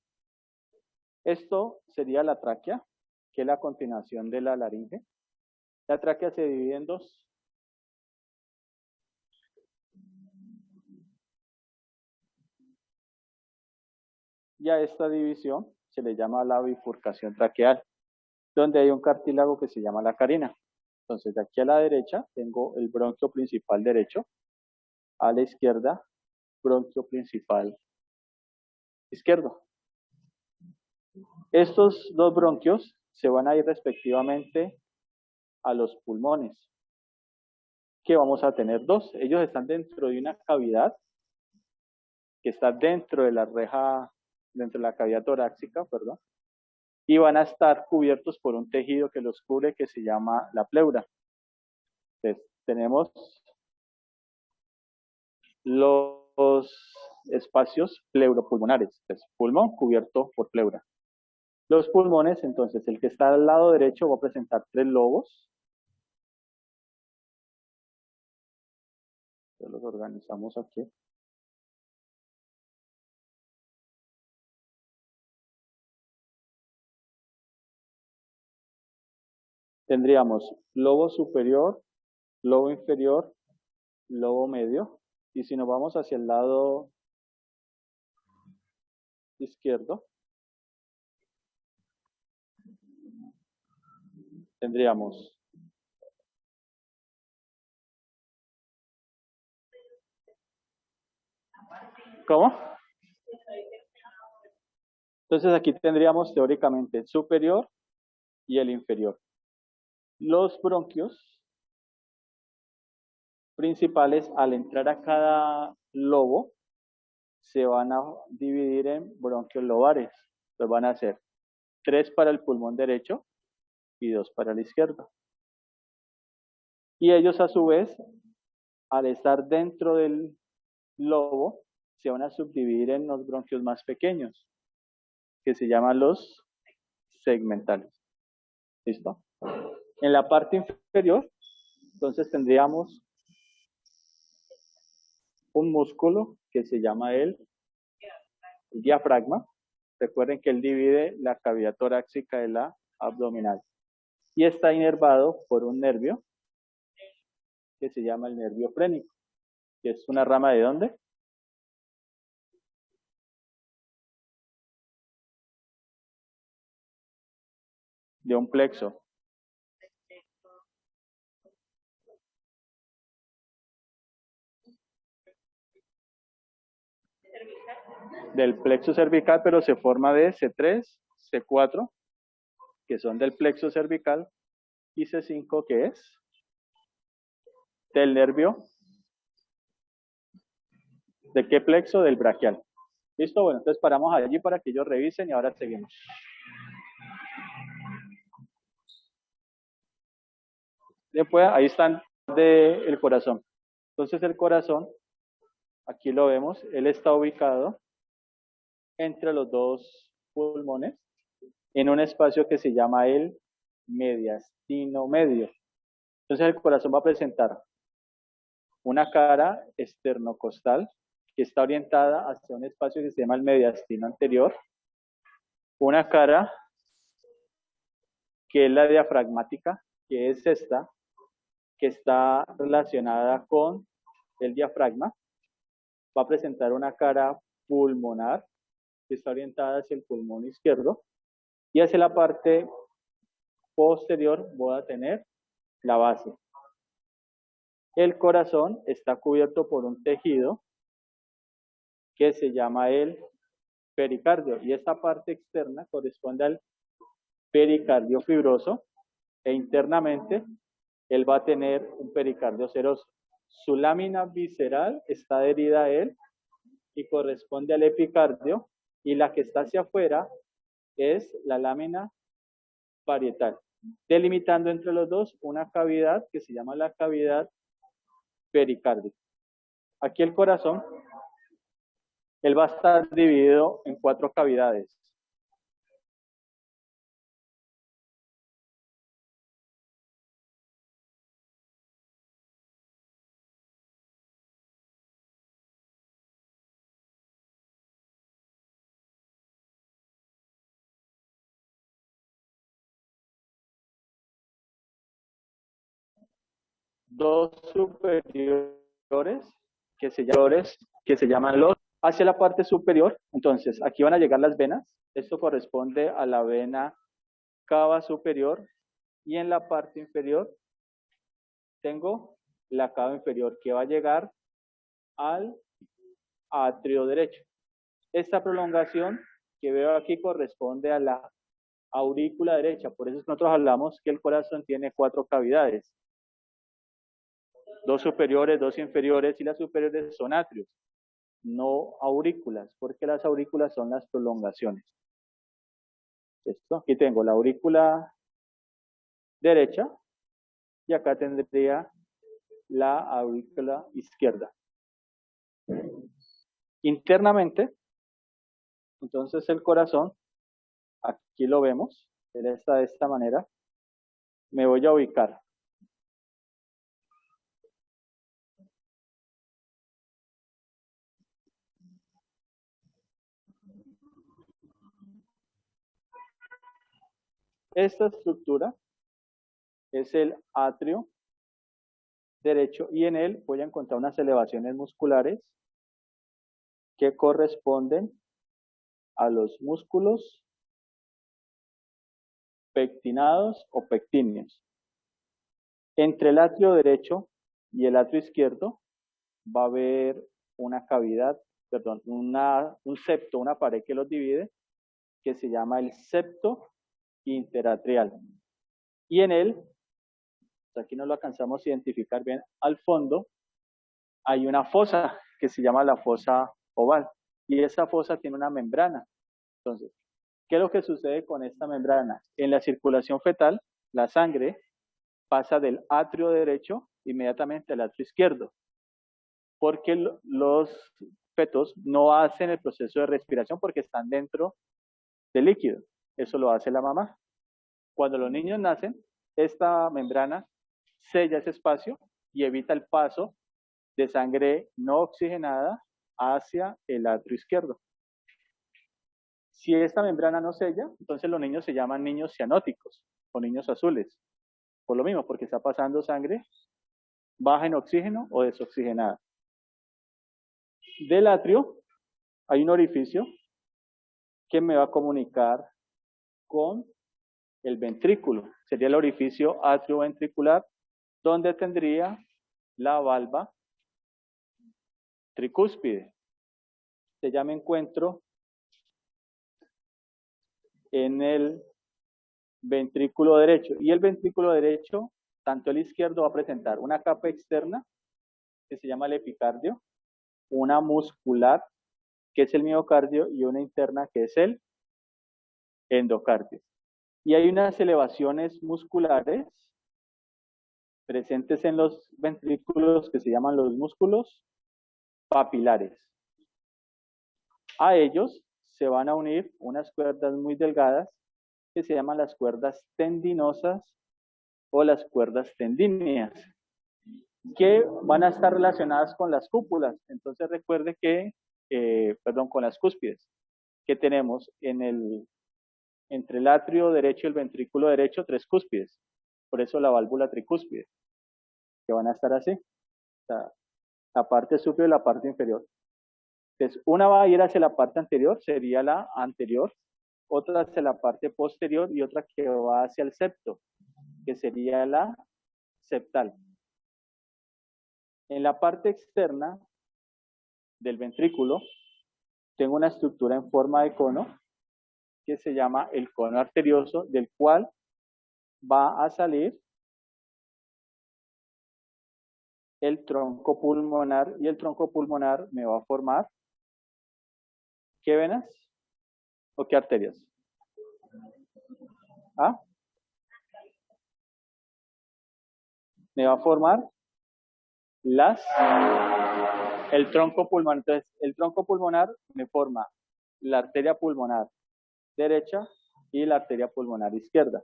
Esto sería la tráquea, que es la continuación de la laringe. La tráquea se divide en dos. Y a esta división se le llama la bifurcación traqueal, donde hay un cartílago que se llama la carina. Entonces, de aquí a la derecha tengo el bronquio principal derecho, a la izquierda, bronquio principal izquierdo. Estos dos bronquios se van a ir respectivamente a los pulmones, que vamos a tener dos. Ellos están dentro de una cavidad que está dentro de la reja, dentro de la cavidad torácica, perdón, y van a estar cubiertos por un tejido que los cubre que se llama la pleura. Entonces, tenemos los espacios pleuropulmonares, entonces, pulmón cubierto por pleura. Los pulmones, entonces, el que está al lado derecho va a presentar tres lobos. Los organizamos aquí. Tendríamos lobo superior, lobo inferior, lobo medio. Y si nos vamos hacia el lado izquierdo, tendríamos ¿cómo? Entonces aquí tendríamos teóricamente el superior y el inferior. Los bronquios principales, al entrar a cada lobo, se van a dividir en bronquios lobares. Entonces van a ser 3 para el pulmón derecho y 2 para el izquierdo. Y ellos a su vez, al estar dentro del lobo, se van a subdividir en los bronquios más pequeños, que se llaman los segmentales. ¿Listo? En la parte inferior, entonces tendríamos un músculo que se llama el diafragma, Recuerden que él divide la cavidad torácica de la abdominal. Y está inervado por un nervio que se llama el nervio frénico, que es una rama ¿de dónde? De un plexo. Del plexo cervical, pero se forma de C3, C4, que son del plexo cervical, y C5, que es del nervio. ¿De qué plexo? Del braquial. ¿Listo? Bueno, entonces paramos allí para que ellos revisen y ahora seguimos. Después, ahí están del corazón. Entonces el corazón, aquí lo vemos, él está ubicado entre los dos pulmones en un espacio que se llama el mediastino medio. Entonces el corazón va a presentar una cara esternocostal que está orientada hacia un espacio que se llama el mediastino anterior, una cara que es la diafragmática, que es esta, que está relacionada con el diafragma, va a presentar una cara pulmonar que está orientada hacia el pulmón izquierdo, y hacia la parte posterior voy a tener la base. El corazón está cubierto por un tejido que se llama el pericardio, y esta parte externa corresponde al pericardio fibroso, e internamente él va a tener un pericardio seroso. Su lámina visceral está adherida a él y corresponde al epicardio, y la que está hacia afuera es la lámina parietal, delimitando entre los dos una cavidad que se llama la cavidad pericárdica. Aquí el corazón, él va a estar dividido en 4 cavidades. Dos superiores que se llaman los hacia la parte superior. Entonces aquí van a llegar las venas. Esto corresponde a la vena cava superior, y en la parte inferior tengo la cava inferior que va a llegar al atrio derecho. Esta prolongación que veo aquí corresponde a la aurícula derecha. Por eso nosotros hablamos que el corazón tiene 4 cavidades. 2 superiores, 2 inferiores, y las superiores son atrios, no aurículas, porque las aurículas son las prolongaciones. Esto, aquí tengo la aurícula derecha y acá tendría la aurícula izquierda. Internamente, entonces el corazón, aquí lo vemos, él está de esta manera. Me voy a ubicar. Esta estructura es el atrio derecho, y en él voy a encontrar unas elevaciones musculares que corresponden a los músculos pectinados o pectíneos. Entre el atrio derecho y el atrio izquierdo va a haber una cavidad, perdón, un septo, una pared que los divide, que se llama el septo interatrial. Y en él, aquí no lo alcanzamos a identificar bien, al fondo hay una fosa que se llama la fosa oval, y esa fosa tiene una membrana. Entonces, ¿qué es lo que sucede con esta membrana? En la circulación fetal, la sangre pasa del atrio derecho inmediatamente al atrio izquierdo, porque los fetos no hacen el proceso de respiración porque están dentro del líquido. Eso lo hace la mamá. Cuando los niños nacen, esta membrana sella ese espacio y evita el paso de sangre no oxigenada hacia el atrio izquierdo. Si esta membrana no sella, entonces los niños se llaman niños cianóticos o niños azules. Por lo mismo, porque está pasando sangre baja en oxígeno o desoxigenada. Del atrio hay un orificio que me va a comunicar con el ventrículo. Sería el orificio atrioventricular, donde tendría la valva tricúspide. Ya me encuentro en el ventrículo derecho. Y el ventrículo derecho, tanto el izquierdo, va a presentar una capa externa, que se llama el epicardio, una muscular, que es el miocardio, y una interna, que es el endocardio. Y hay unas elevaciones musculares presentes en los ventrículos que se llaman los músculos papilares. A ellos se van a unir unas cuerdas muy delgadas que se llaman las cuerdas tendinosas o las cuerdas tendíneas, que van a estar relacionadas con las cúpulas. Entonces recuerde que, con las cúspides, que tenemos entre el atrio derecho y el ventrículo derecho 3 cúspides. Por eso la válvula tricúspide, que van a estar así. O sea, la parte superior y la parte inferior. Entonces, una va a ir hacia la parte anterior, sería la anterior, otra hacia la parte posterior y otra que va hacia el septo, que sería la septal. En la parte externa del ventrículo tengo una estructura en forma de cono que se llama el cono arterioso, del cual va a salir el tronco pulmonar, y el tronco pulmonar me va a formar ¿qué venas o qué arterias? ¿Ah? Me va a formar el tronco pulmonar. Entonces, el tronco pulmonar me forma la arteria pulmonar derecha y la arteria pulmonar izquierda.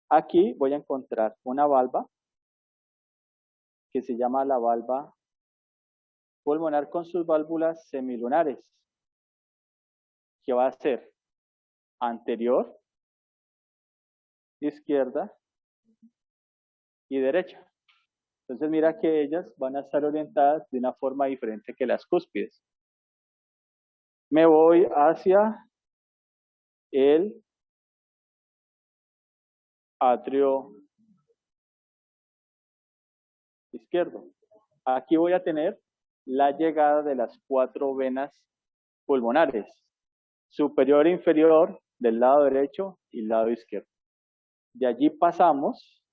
Aquí voy a encontrar una valva que se llama la valva pulmonar con sus válvulas semilunares, que va a ser anterior, izquierda y derecha. Entonces mira que ellas van a estar orientadas de una forma diferente que las cúspides. Me voy hacia el atrio izquierdo. Aquí voy a tener la llegada de las 4 venas pulmonares, superior e inferior del lado derecho y lado izquierdo. De allí pasamos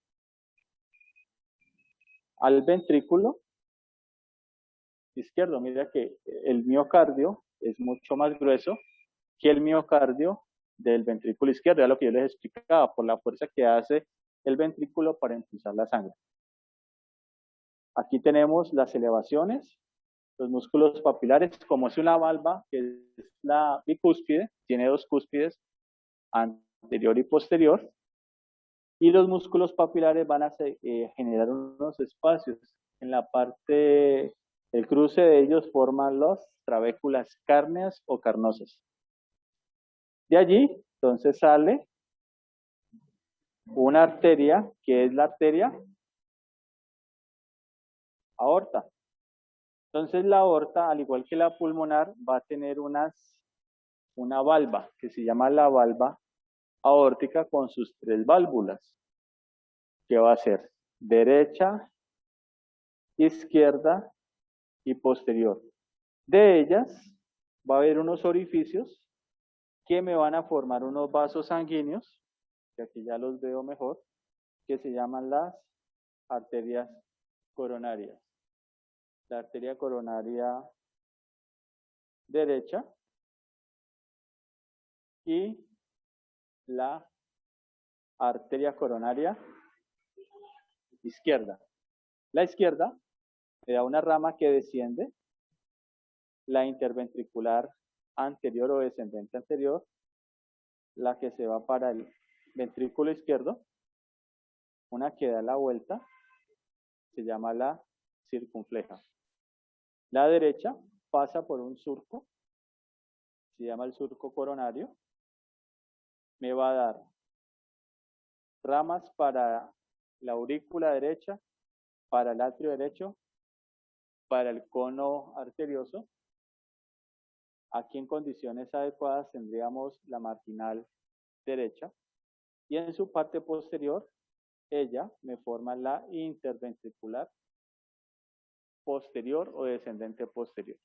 al ventrículo izquierdo. Mira que el miocardio es mucho más grueso que el miocardio del ventrículo izquierdo, ya lo que yo les explicaba, por la fuerza que hace el ventrículo para impulsar la sangre. Aquí tenemos las elevaciones, los músculos papilares, como es una valva, que es la bicúspide, tiene 2 cúspides, anterior y posterior, y los músculos papilares van a generar unos espacios. En la parte, el cruce de ellos forman las trabéculas cárneas o carnosas. De allí, entonces sale una arteria, que es la arteria aorta. Entonces la aorta, al igual que la pulmonar, va a tener una valva, que se llama la valva aórtica, con sus 3 válvulas, que va a ser derecha, izquierda y posterior. De ellas va a haber unos orificios que me van a formar unos vasos sanguíneos, que aquí ya los veo mejor, que se llaman las arterias coronarias. La arteria coronaria derecha y la arteria coronaria izquierda. La izquierda me da una rama que desciende, la interventricular anterior o descendente anterior, la que se va para el ventrículo izquierdo, una que da la vuelta, se llama la circunfleja. La derecha pasa por un surco, se llama el surco coronario, me va a dar ramas para la aurícula derecha, para el atrio derecho, para el cono arterioso. Aquí en condiciones adecuadas tendríamos la marginal derecha y en su parte posterior ella me forma la interventricular posterior o descendente posterior.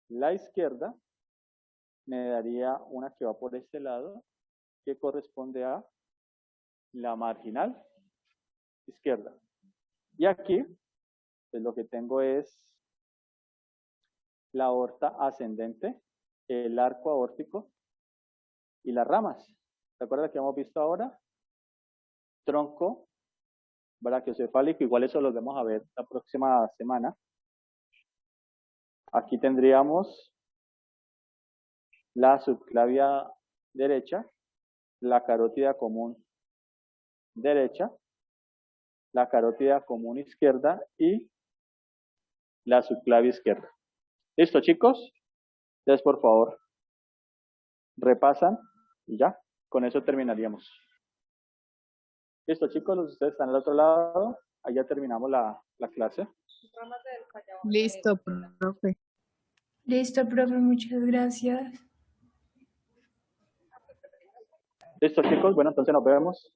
La izquierda me daría una que va por este lado que corresponde a la marginal izquierda. Y aquí pues lo que tengo es la aorta ascendente, el arco aórtico y las ramas. ¿Se acuerdan que hemos visto ahora? Tronco brachiocefálico, igual eso lo vamos a ver la próxima semana. Aquí tendríamos la subclavia derecha, la carótida común derecha, la carótida común izquierda y la subclavia izquierda. ¿Listo, chicos? Entonces, por favor, repasan y ya, con eso terminaríamos. ¿Listo, chicos? Ustedes están al otro lado. Allá terminamos la clase. Listo, profe. Listo, profe, muchas gracias. ¿Listo, chicos? Bueno, entonces nos vemos.